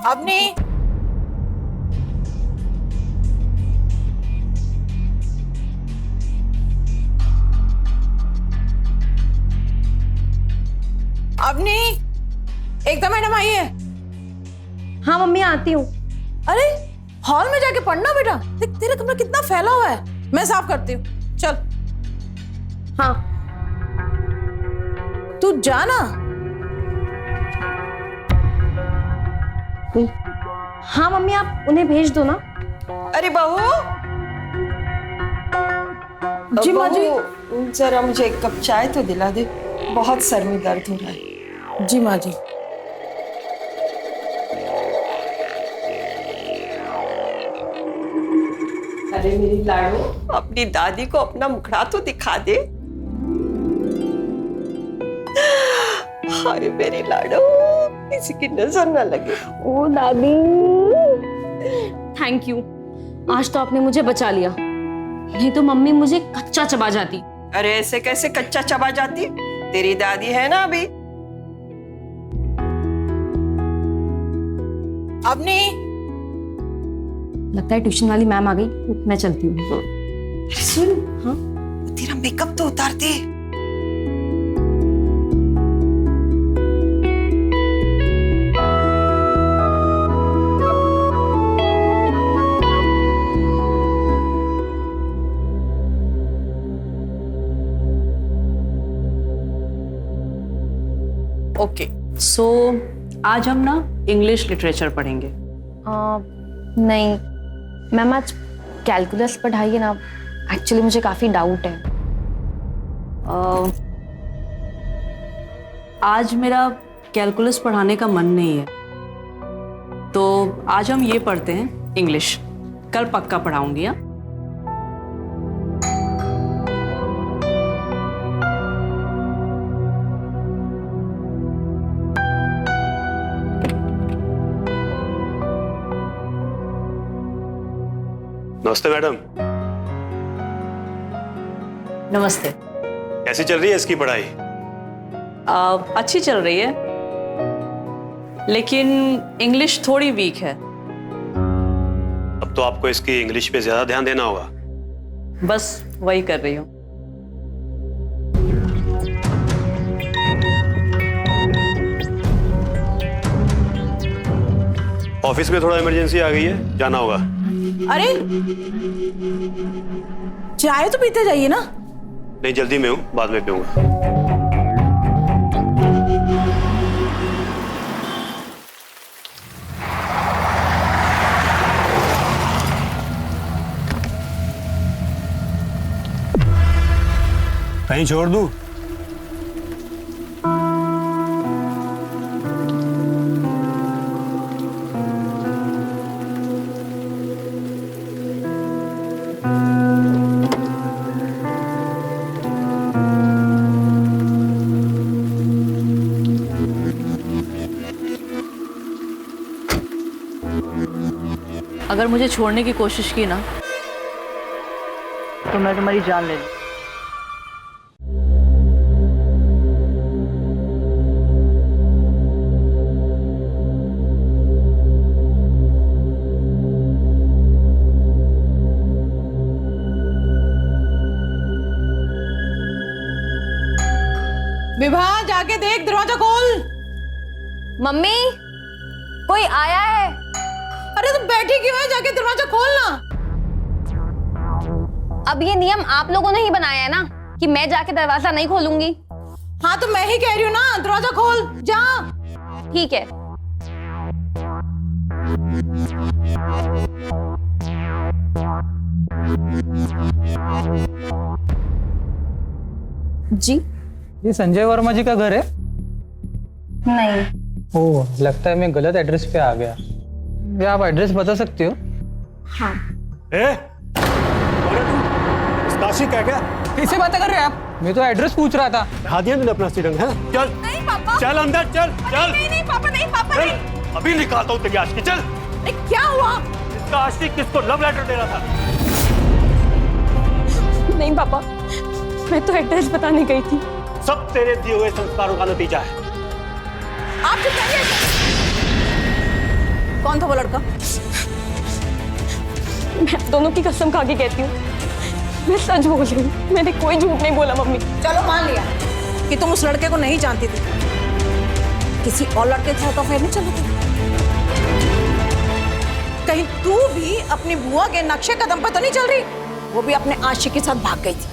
अवनी, अवनी, एकता मैडम आई है। हाँ मम्मी, आती हूँ। अरे हॉल में जाके पढ़ना बेटा। देख तेरा कमरा कितना फैला हुआ है, मैं साफ करती हूँ। चल। हाँ तू जा ना। हाँ मम्मी, आप उन्हें भेज दो ना। अरे बहू। जी माँ जी। जरा मुझे एक कप चाय तो दिला दे, बहुत सर में दर्द हो रहा है। जी माँ जी। अरे मेरी लाडो, अपनी दादी को अपना मुखड़ा तो दिखा दे। हाय मेरी लाडो, किसी की नजर ना लगे। ओ दादी, थैंक यू, आज तो आपने मुझे बचा लिया, नहीं तो मम्मी मुझे कच्चा चबा जाती। अरे ऐसे कैसे कच्चा चबा जाती, तेरी दादी है ना अभी। अब नहीं। लगता है ट्यूशन वाली मैम आ गई, मैं चलती हूँ। सुन, हाँ तेरा मेकअप तो उतार दे। ओके सो आज हम ना इंग्लिश लिटरेचर पढ़ेंगे। नहीं मैम, आज कैलकुलस पढ़ाइए ना, एक्चुअली मुझे काफ़ी डाउट है। आज मेरा कैलकुलस पढ़ाने का मन नहीं है, तो आज हम ये पढ़ते हैं इंग्लिश, कल पक्का पढ़ाऊंगी। हाँ नमस्ते मैडम। नमस्ते। कैसी चल रही है इसकी पढ़ाई? अच्छी चल रही है, लेकिन इंग्लिश थोड़ी वीक है। अब तो आपको इसकी इंग्लिश पे ज्यादा ध्यान देना होगा। बस वही कर रही हूँ। ऑफिस में थोड़ा इमरजेंसी आ गई है, जाना होगा। अरे चाय तो पीते जाइए ना। नहीं जल्दी में हूँ, बाद में पीऊंगा। कहीं छोड़ दूं? अगर मुझे छोड़ने की कोशिश की ना, तो मैं तुम्हारी जान ले लूं। विभा जाके देख, दरवाजा खोल। मम्मी कोई आया है। अरे तुम बैठी क्यों है, जाके दरवाजा खोल ना। अब ये नियम आप लोगों ने ही बनाया है ना कि मैं जाके दरवाजा नहीं खोलूंगी। हाँ तो मैं ही कह रही हूँ ना, दरवाजा खोल जा। ठीक है। जी ये संजय वर्मा जी का घर है? नहीं। ओह, लगता है मैं गलत एड्रेस पे आ गया। क्या आप एड्रेस बता सकते हो? हाँ। काशी क्या क्या? किससे बातें कर रहे हैं आप? मैं तो एड्रेस पूछ रहा था। दिखा दिया मैंने अपना सिरंग है। चल नहीं पापा। चल अंदर चल चल। नहीं नहीं पापा, नहीं पापा चल, नहीं। अभी निकालता हूँ तेरी आशिकी। चल। क्या हुआ? इसका आशिक किसको लव लेटर दे रहा था? नहीं पापा, मैं तो एड्रेस बताने गई थी। सब तेरे दिए हुए संस्कारों का नतीजा है। आप चुप रहिए। कौन था वो लड़का? मैं दोनों की कसम खा के कहती हूँ, मैं सच बोल रही हूँ, मैंने कोई झूठ नहीं बोला मम्मी। चलो मान लिया कि तुम उस लड़के को नहीं जानती थी, किसी और लड़के के साथ अफेयर नहीं चला था। कहीं तू भी अपनी बुआ के नक्शे कदम पर तो नहीं चल रही? वो भी अपने आशिक के साथ भाग गई थी,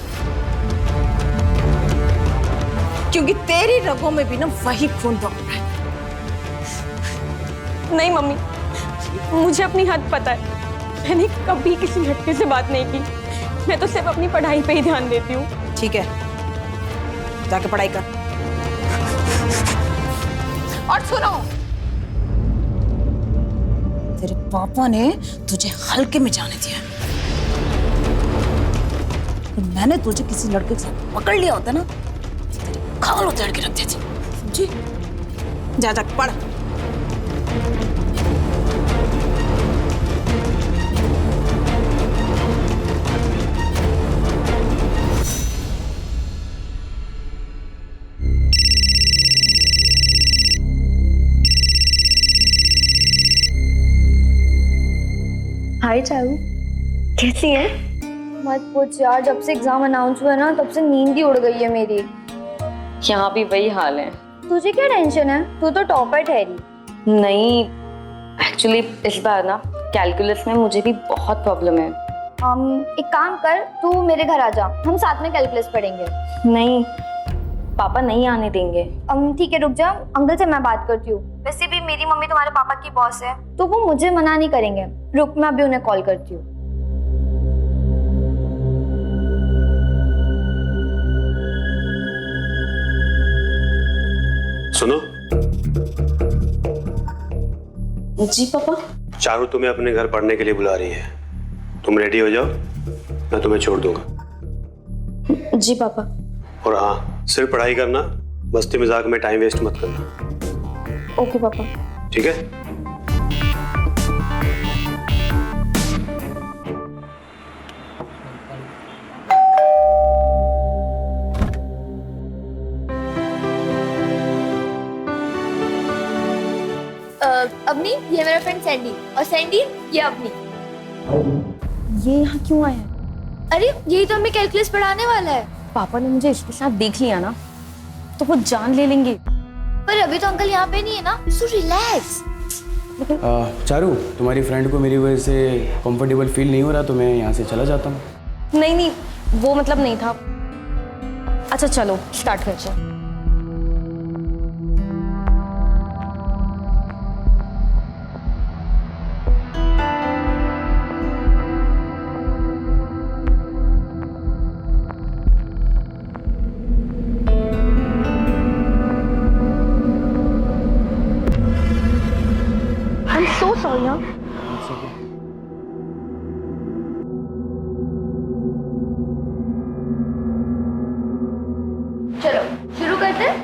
क्योंकि तेरी रगों में भी ना वही खून दौड़ रहा है। नहीं मम्मी, मुझे अपनी हद पता है। मैंने कभी किसी लड़के से बात नहीं की। मैं तो सिर्फ अपनी पढ़ाई पे ही ध्यान देती हूँ। ठीक है, जाके पढ़ाई कर। और सुनो, तेरे पापा ने तुझे हल्के में जाने दिया। तो मैंने तुझे किसी लड़के के साथ पकड़ लिया होता ना, तेरे खाल उतार के रख देती। समझी? जा जा पढ़। हाय चारू, कैसी है? मत पूछ यार, जब से एग्जाम अनाउंस हुआ ना तब से नींद ही उड़ गई है मेरी। यहाँ भी वही हाल है। तुझे क्या टेंशन है? तू तो टॉपर ठहरी। नहीं, एक्चुअली इस बार ना कैलकुलस में मुझे भी बहुत प्रॉब्लम है। एक काम कर, तू मेरे घर आ जा, हम साथ में कैलकुलस पढ़ेंगे। नहीं, पापा नहीं आने देंगे। ठीक है, रुक जा, अंकल से मैं बात करती हूँ। वैसे भी मेरी मम्मी तुम्हारे पापा की बॉस है, तो वो मुझे मना नहीं करेंगे। रुक, मैं अभी उन्हें कॉल करती हूँ। सुनो। जी पापा। चारू तुम्हें अपने घर पढ़ने के लिए बुला रही है, तुम रेडी हो जाओ, मैं तुम्हें छोड़ दूंगा। जी पापा। और हाँ, सिर्फ पढ़ाई करना, मस्ती मजाक में टाइम वेस्ट मत करना। ओके पापा। ठीक है? अवनी, ये मेरा फ्रेंड सैंडी, और सैंडी ये अवनी। ये यहाँ क्यों आया है? अरे यही तो हमें कैलकुलस पढ़ाने वाला है। पापा ने मुझे इसके साथ देख लिया ना तो वो जान ले लेंगे। पर अभी तो अंकल यहाँ पे नहीं है ना, सो रिलैक्स। चारू, तुम्हारी फ्रेंड को मेरी वजह से कंफर्टेबल फील नहीं हो रहा तो मैं यहाँ से चला जाता हूँ। नहीं नहीं, वो मतलब नहीं था। अच्छा चलो स्टार्ट करते हैं। I'm so sorry यार। चलो शुरू करते हैं।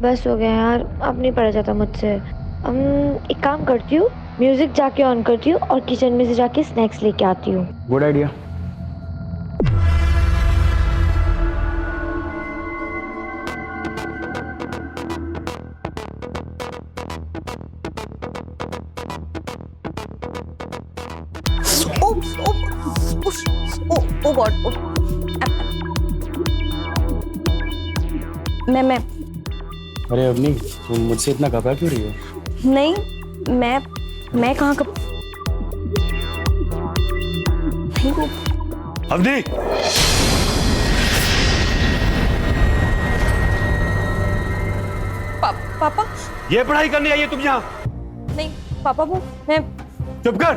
बस हो गया यार, अब नहीं पढ़ा जाता मुझसे। एक काम करती हूँ, म्यूजिक जाके ऑन करती हूँ और किचन में से जाके स्नैक्स लेके आती हूँ। Good idea. Oh god. मैं अरे अवनी, तुम मुझसे इतना घबरा क्यों रही हो? नहीं, मैं कहाँ कब नहीं वो। अवनी, पापा। ये पढ़ाई करने आई है तुम यहाँ? नहीं पापा, वो मैं। चुप कर।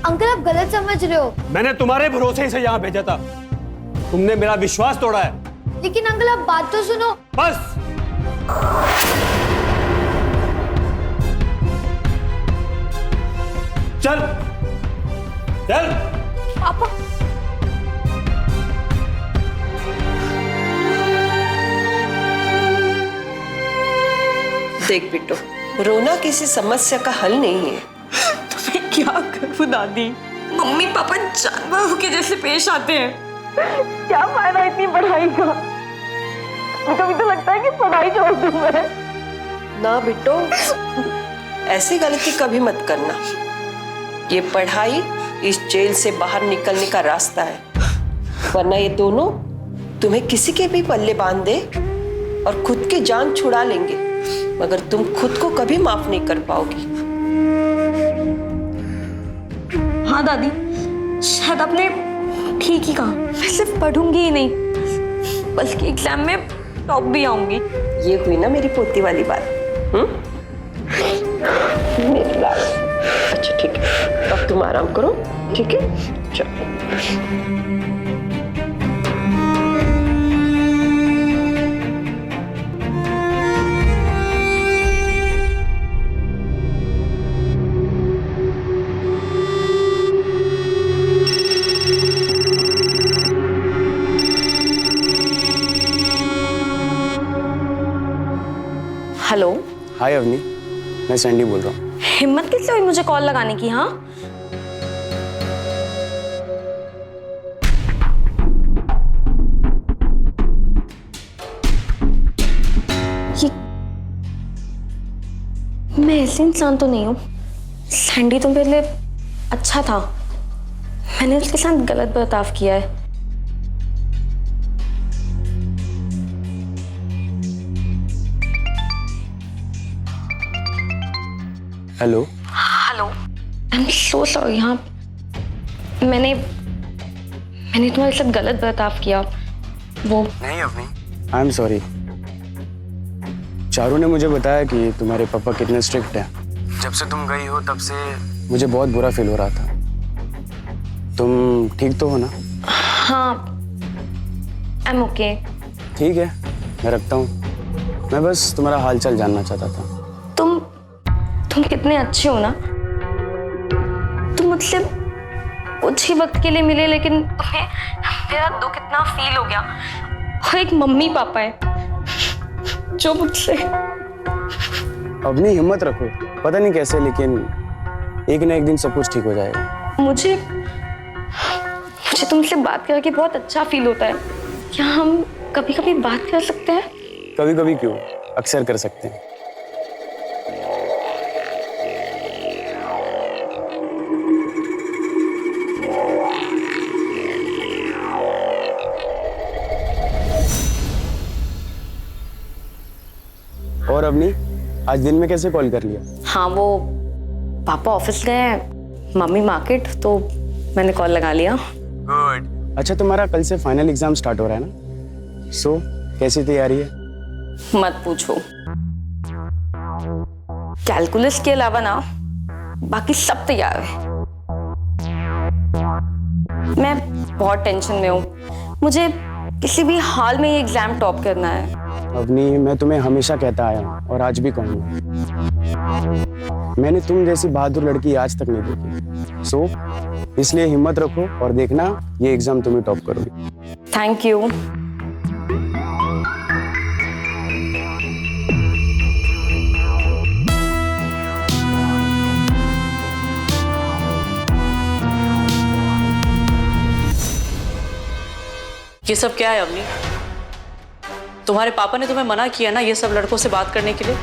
अंकल आप गलत समझ रहे हो। मैंने तुम्हारे भरोसे से यहाँ भेजा था, तुमने मेरा विश्वास तोड़ा है। लेकिन अंकल आप बात तो सुनो। बस। चल चल। पापा। देख बिट्टू, रोना किसी समस्या का हल नहीं है। तो मैं क्या करूं दादी? मम्मी पापा जानवरों के जैसे पेश आते हैं। क्या फायदा इतनी पढ़ाई का? कभी तो लगता है कि पढ़ाई छोड़ दूं मैं। ना बिट्टो, ऐसी गलती कभी मत करना। ये पढ़ाई इस जेल से बाहर निकलने का रास्ता है, वरना ये दोनों तुम्हें किसी के भी पल्ले बांध दे और खुद की जान छुड़ा लेंगे, मगर तुम खुद को कभी माफ नहीं कर पाओगी। हाँ दादी, शायद आपने ठीक ही कहा। मैं सिर्फ पढ़ूंगी ही नहीं, बल्कि एग्जाम में टॉप भी आऊंगी। ये हुई ना मेरी पोती वाली बात। मेरी बात। अच्छा ठीक है, अब तुम आराम करो, ठीक है? चलो। हेलो। हाय अवनी, मैं सैंडी बोल रहा हूँ। हिम्मत कैसे हुई मुझे कॉल लगाने की? हाँ, ये मैं ऐसे इंसान तो नहीं हूँ। सैंडी तो पहले अच्छा था, मैंने उसके साथ गलत बर्ताव किया है। Hello. Hello, I am so sorry. हाँ, मैंने तुम्हारे साथ गलत बर्ताव किया। वो नहीं Avani, I am sorry. Charu ने मुझे बताया कि तुम्हारे पापा कितने स्ट्रिक्ट हैं। जब से तुम गई हो तब से मुझे बहुत बुरा फील हो रहा था। तुम ठीक तो हो ना? हाँ, आई एम ओके। ठीक है, मैं रखता हूँ। मैं बस तुम्हारा हालचाल जानना चाहता था। तुम कितने अच्छे हो ना। तुम मुझसे कुछ ही वक्त के लिए मिले, लेकिन तुम्हें मेरा दुख इतना फील हो गया। और एक मम्मी पापा है जो मुझसे। अपनी हिम्मत रखो, पता नहीं कैसे, लेकिन एक ना एक दिन सब कुछ ठीक हो जाएगा। मुझे तुमसे बात करके बहुत अच्छा फील होता है। क्या हम कभी कभी बात कर सकते हैं? कभी कभी क्यों, अक्सर कर सकते हैं। और अवनी, आज दिन में कैसे कॉल कर लिया? हाँ, वो पापा ऑफिस गए हैं, मम्मी मार्केट, तो मैंने कॉल लगा लिया। गुड। अच्छा, तुम्हारा कल से फाइनल एग्जाम स्टार्ट हो रहा है ना? सो कैसी तैयारी है? मत पूछो। कैलकुलस के अलावा ना बाकी सब तैयार है। मैं बहुत टेंशन में हूँ। मुझे किसी भी हाल में ये एग्जाम टॉप करना है। अवनी, मैं तुम्हें हमेशा कहता आया हूँ और आज भी कहूँगा, मैंने तुम जैसी बहादुर लड़की आज तक नहीं देखी। सो इसलिए हिम्मत रखो और देखना, ये एग्जाम तुम्हें टॉप करोगे। Thank you. ये सब क्या है अवनी? तुम्हारे पापा ने तुम्हें मना किया ना ये सब लड़कों से बात करने के लिए,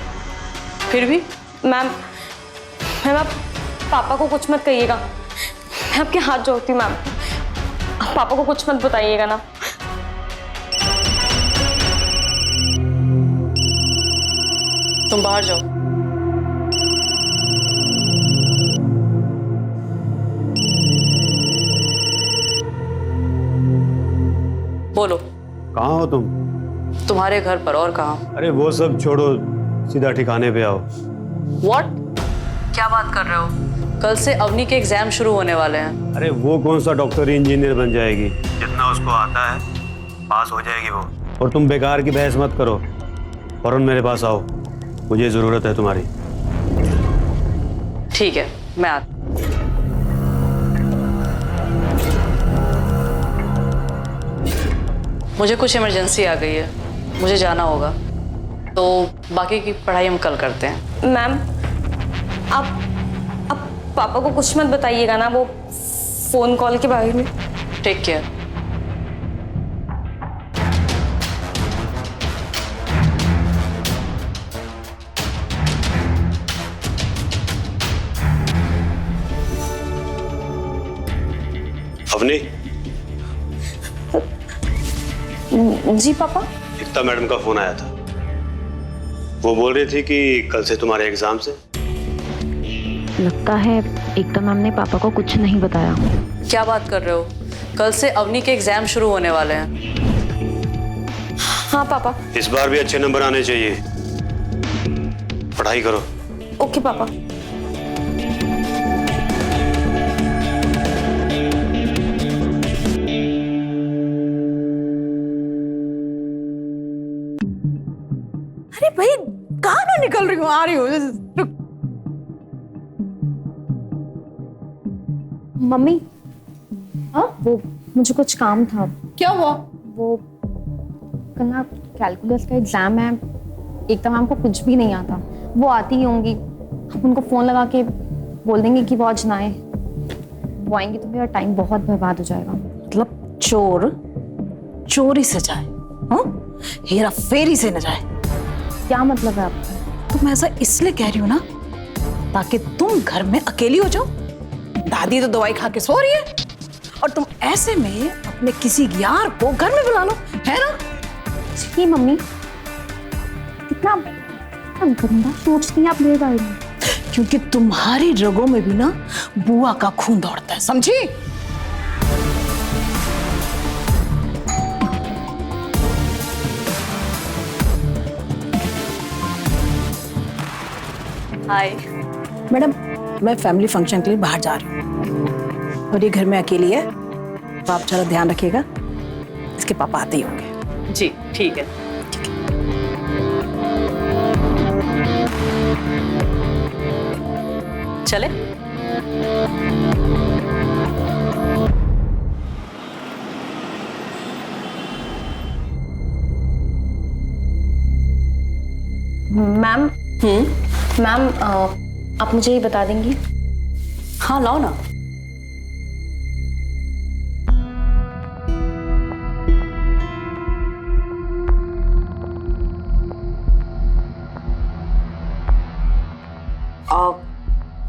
फिर भी? मैम, आप पापा को कुछ मत कहिएगा। मैं आपके हाथ जोड़ती हूँ मैम, आप पापा को कुछ मत बताइएगा ना। तुम बाहर जाओ। बोलो। कहाँ हो तुम? तुम्हारे घर पर, और कहाँ? अरे वो सब छोड़ो, सीधा ठिकाने पे आओ। व्हाट? क्या बात कर रहे हो? कल से अवनी के एग्जाम शुरू होने वाले हैं। अरे वो कौन सा डॉक्टर इंजीनियर बन जाएगी? जितना उसको आता है पास हो जाएगी वो। और तुम बेकार की बहस मत करो, फौरन मेरे पास आओ, मुझे जरूरत है तुम्हारी। ठीक है, मैं आता। मुझे कुछ इमरजेंसी आ गई है, मुझे जाना होगा, तो बाकी की पढ़ाई हम कल करते हैं। मैम, आप पापा को कुछ मत बताइएगा ना वो फोन कॉल के बारे में। Take care. अवनी, जी पापा। एकता मैडम का फोन आया था। वो बोल रही थी कि कल से तुम्हारे एग्जाम से। लगता है एकता मैम ने पापा को कुछ नहीं बताया। क्या बात कर रहे हो? कल से अवनी के एग्जाम शुरू होने वाले हैं। हाँ पापा। इस बार भी अच्छे नंबर आने चाहिए, पढ़ाई करो। ओके पापा। अरे भाई कहाँ ना निकल रही हूँ, आ रही हूँ, रुक। मम्मी, हाँ वो मुझे कुछ काम था। क्या हुआ? वो कल ना कैलकुलस का एग्जाम है, एकता मैम को कुछ भी नहीं आता। वो आती ही होंगी, हम उनको फोन लगा के बोल देंगे कि वो आज ना आए। वो आएंगे तो मेरा टाइम बहुत बर्बाद हो जाएगा। मतलब चोर चोरी से जाए, हाँ? हेरा फेरी से न जाए। क्या मतलब है आपका? तो मैं ऐसा इसलिए कह रही हूँ ना ताकि तुम घर में अकेली हो जाओ। दादी तो दवाई खा के सो रही है और तुम ऐसे में अपने किसी यार को घर में बुला लो, है ना? जी मम्मी, कितना गंदा सोचती हैं आप मेरे बारे में। क्योंकि तुम्हारी रगों में भी ना बुआ का खून दौड़ता है, समझी? हाय मैडम, मैं फैमिली फंक्शन के लिए बाहर जा रही हूँ और ये घर में अकेली है, तो आप जरा ध्यान रखिएगा। इसके पापा आते ही होंगे। जी ठीक है। चले। मैम, मैम आप मुझे ये बता देंगी? हाँ लाओ ना।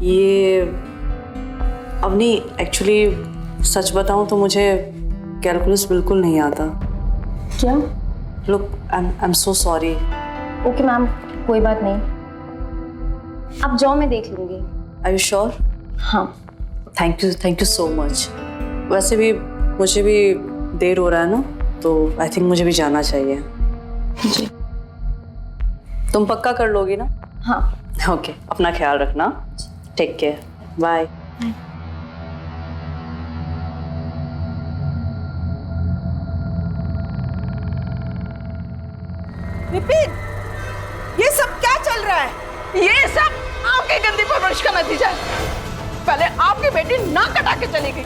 ये अवनी, एक्चुअली सच बताऊं तो मुझे कैलकुलस बिल्कुल नहीं आता। क्या? Look, I am so sorry. Okay ma'am, कोई बात नहीं, आप जाओ, मैं देख लूंगी। Are you sure? हाँ। Thank you so much. वैसे भी मुझे भी देर हो रहा है ना, तो आई थिंक मुझे भी जाना चाहिए। जी। तुम पक्का कर लोगी ना? हाँ। ओके, अपना ख्याल रखना। Take care, bye. विपिन, ये सब क्या चल रहा है? ये सब आपके गंदी परवरिश का नतीजा है। पहले आपकी बेटी नाक कटा के चली गई,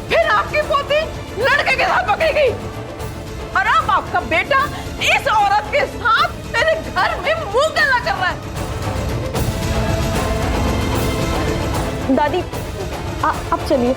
फिर आपकी पोती लड़के के साथ पकड़ी गई, और अब आपका बेटा इस औरत के साथ मेरे घर में मुंह गला कर रहा है। दादी, आप चलिए।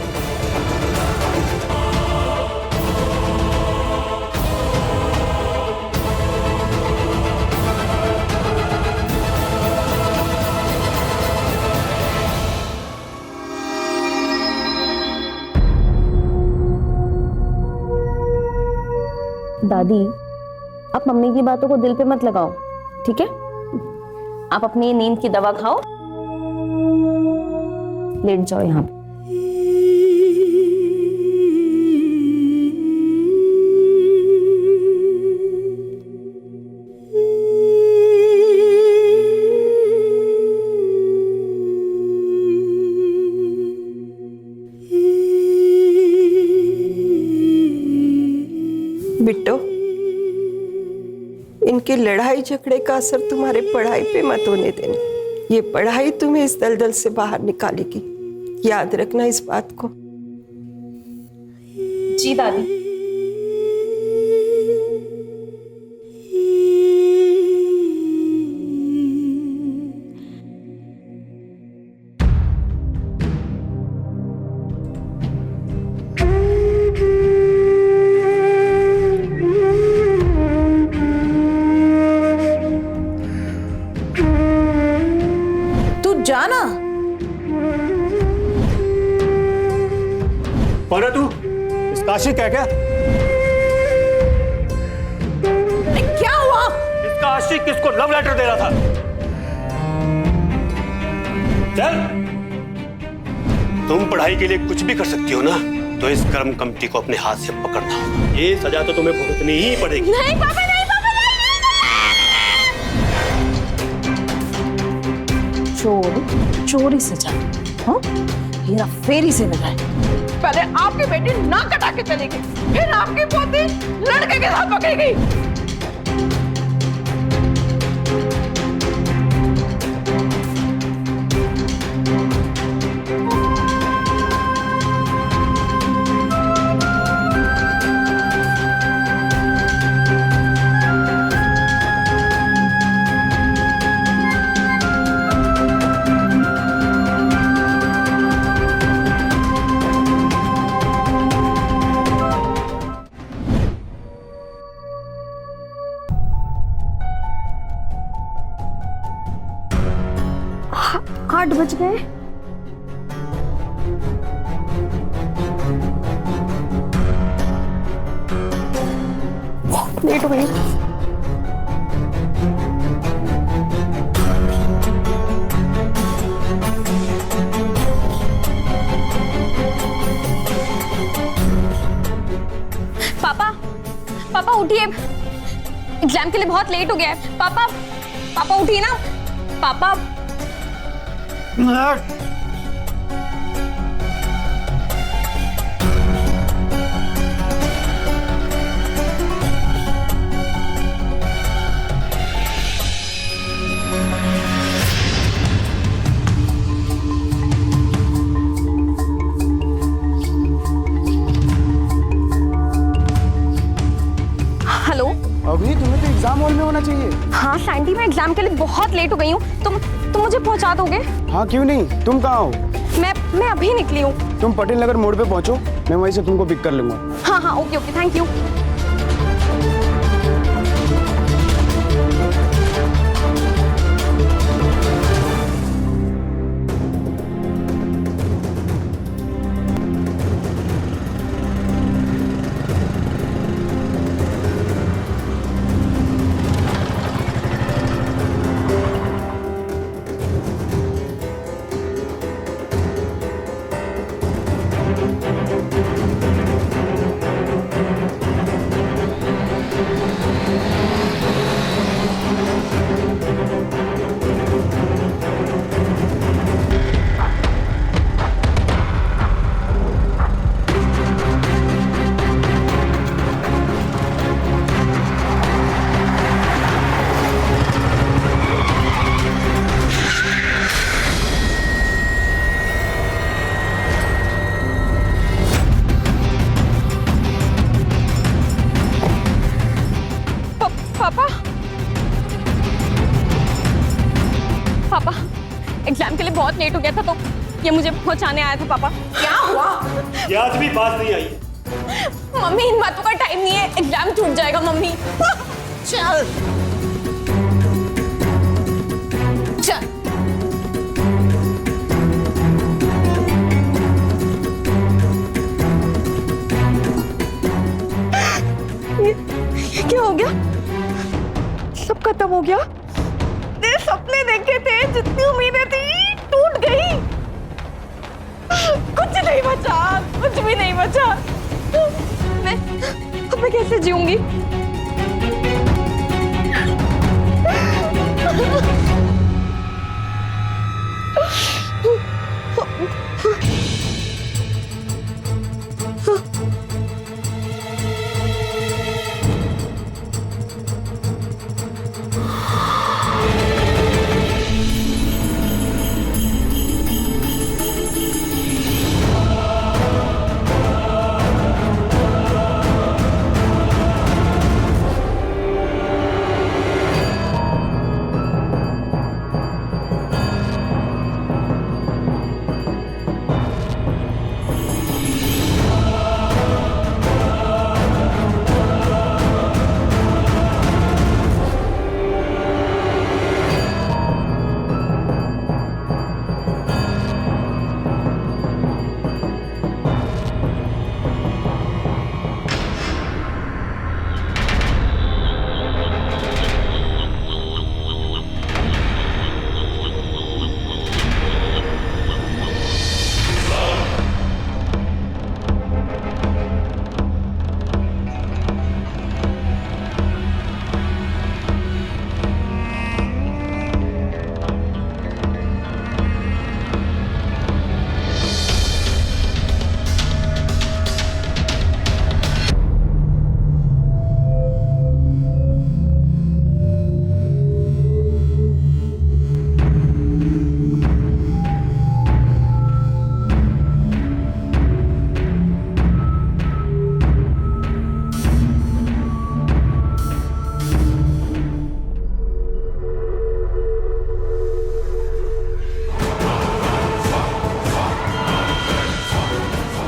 दादी, आप मम्मी की बातों को दिल पे मत लगाओ, ठीक है? आप अपनी नींद की दवा खाओ, लेट जाओ यहाँ पे। बिट्टो, इनके लड़ाई झगड़े का असर तुम्हारे पढ़ाई पे मत होने देना। ये पढ़ाई तुम्हें इस दलदल से बाहर निकालेगी, याद रखना इस बात को। जी दादी। जाना। कौन है तू? इसका आशिक है क्या? क्या हुआ? इसका आशिक किसको लव लेटर दे रहा था? चल, तुम पढ़ाई के लिए कुछ भी कर सकती हो ना, तो इस कर्म कमटी को अपने हाथ से पकड़ना होगा। ये सजा तो तुम्हें भुगतनी ही पड़ेगी। नहीं पापा, नहीं पापा, नहीं। चोर चोरी से जाए, हाँ? हेरा फेरी से लगाए। पहले आपकी बेटी ना कटा के चली गई, फिर आपकी पोती लड़के के साथ पकड़ी गई। आठ बज गए। लेट हो गई। पापा, पापा उठिए, एग्जाम के लिए बहुत लेट हो गया है। पापा, पापा उठिए ना। पापा हेलो। अभी तुम्हें तो एग्जाम हॉल में होना चाहिए। हाँ सैंडी, मैं एग्जाम के लिए बहुत लेट हो गई हूँ। तुम मुझे पहुँचा दोगे? हाँ क्यों नहीं, तुम कहाँ हो? मैं अभी निकली हूँ। तुम पटेल नगर मोड़ पे पहुंचो, मैं वहीं से तुमको पिक कर लूंगा। हाँ हाँ, ओके ओके, थैंक यू। पापा, एग्जाम के लिए बहुत लेट हो गया था तो ये मुझे पहुंचाने आया था। पापा क्या हुआ? ये आज भी बात नहीं आई। मम्मी, इन बातों का टाइम नहीं है, एग्जाम छूट जाएगा मम्मी। चल चल। ये क्या हो गया? सब खत्म हो गया। ये सपने देखे थे, जितनी उम्मीदें थी टूट गई। कुछ नहीं बचा, कुछ भी नहीं बचा। मैं कैसे जीऊंगी?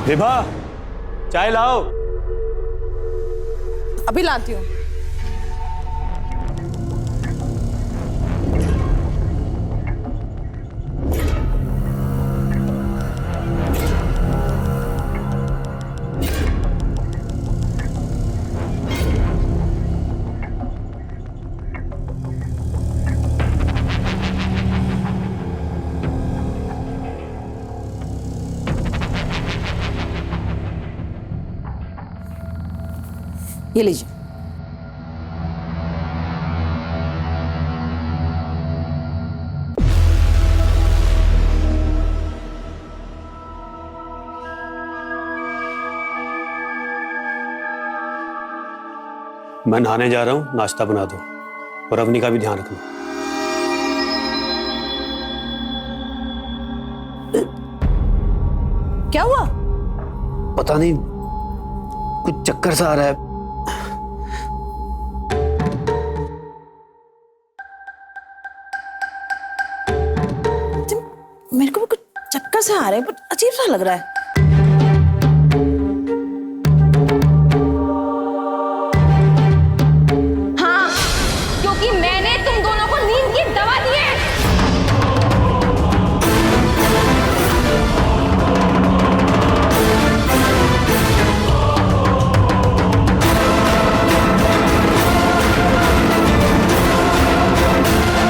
विभा, चाय लाओ। अभी लाती हूँ। ये लीजिए। मैं नहाने जा रहा हूँ, नाश्ता बना दो और अवनी का भी ध्यान रखना। क्या हुआ? पता नहीं, कुछ चक्कर सा आ रहा है। मेरे को भी कुछ चक्कर से आ रहे हैं, बट अजीब सा लग रहा है। हाँ, क्योंकि मैंने तुम दोनों को नींद की दवा दी है।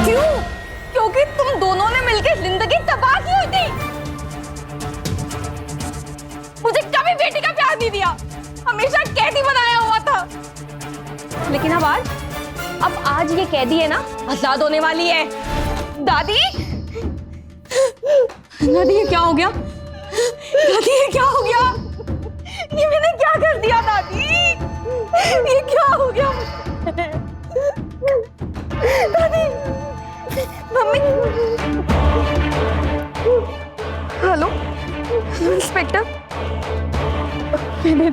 क्यों? क्योंकि तुम दोनों ने मिलकर जिंदगी तबाह की हुई थी। मुझे कभी बेटी का प्यार नहीं दिया, हमेशा कैदी बनाया हुआ था। लेकिन अब आज ये कैदी है ना, आजाद होने वाली है। दादी, दादी ये क्या हो गया? दादी ये क्या हो गया? ये मैंने क्या कर दिया दादी? ये क्या हो गया? दादी, मम्मी। हेलो इंस्पेक्टर, मैंने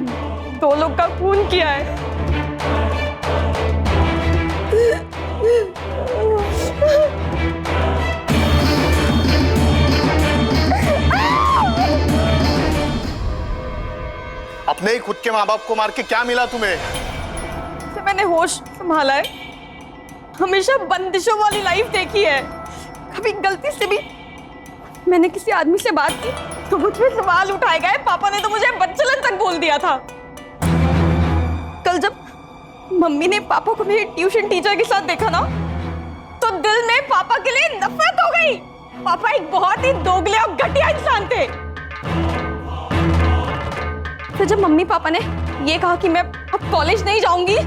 2 लोग का खून किया है। अपने ही खुद के माँ बाप को मार के क्या मिला तुम्हें? तो मैंने होश संभाला है। हमेशा बंदिशों वाली लाइफ देखी है। कभी गलती से भी मैंने किसी आदमी से बात की तो मुझ पे सवाल उठाए गए। पापा ने तो मुझे बच्चलन तक बोल दिया था। कल जब मम्मी ने पापा को मेरी ट्यूशन टीचर के साथ देखा ना, तो दिल में पापा के लिए नफरत हो गई। पापा एक बहुत ही दोगले और घटिया इंसान थे। तो जब मम्मी पापा ने ये कहा कि मैं अब कॉलेज नहीं जाऊंगी,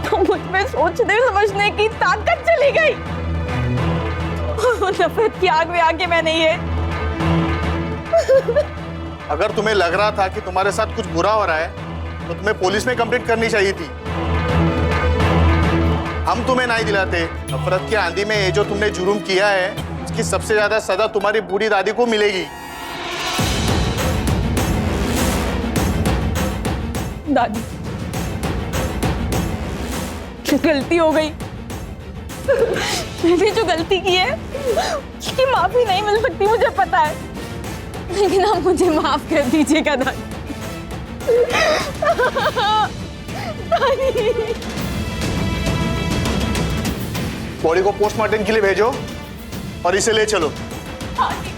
तो मुझ में सोचने समझने की ताकत चली गई। नफरत की आग में आके मैंने ये अगर तुम्हें लग रहा था कि तुम्हारे साथ कुछ बुरा हो रहा है तो तुम्हें पुलिस में कंप्लेंट करनी चाहिए थी। हम तुम्हें नहीं दिलाते। नफरत की आंधी में ये जो तुमने जुर्म किया है, उसकी सबसे ज्यादा सजा तुम्हारी बूढ़ी दादी को मिलेगी। दादी, गलती हो गई। मैंने जो गलती की है उसकी माफी नहीं मिल सकती, मुझे पता है। लेकिन आप मुझे माफ कर दीजिएगा दादी। बॉडी को पोस्टमार्टम के लिए भेजो और इसे ले चलो। दादी।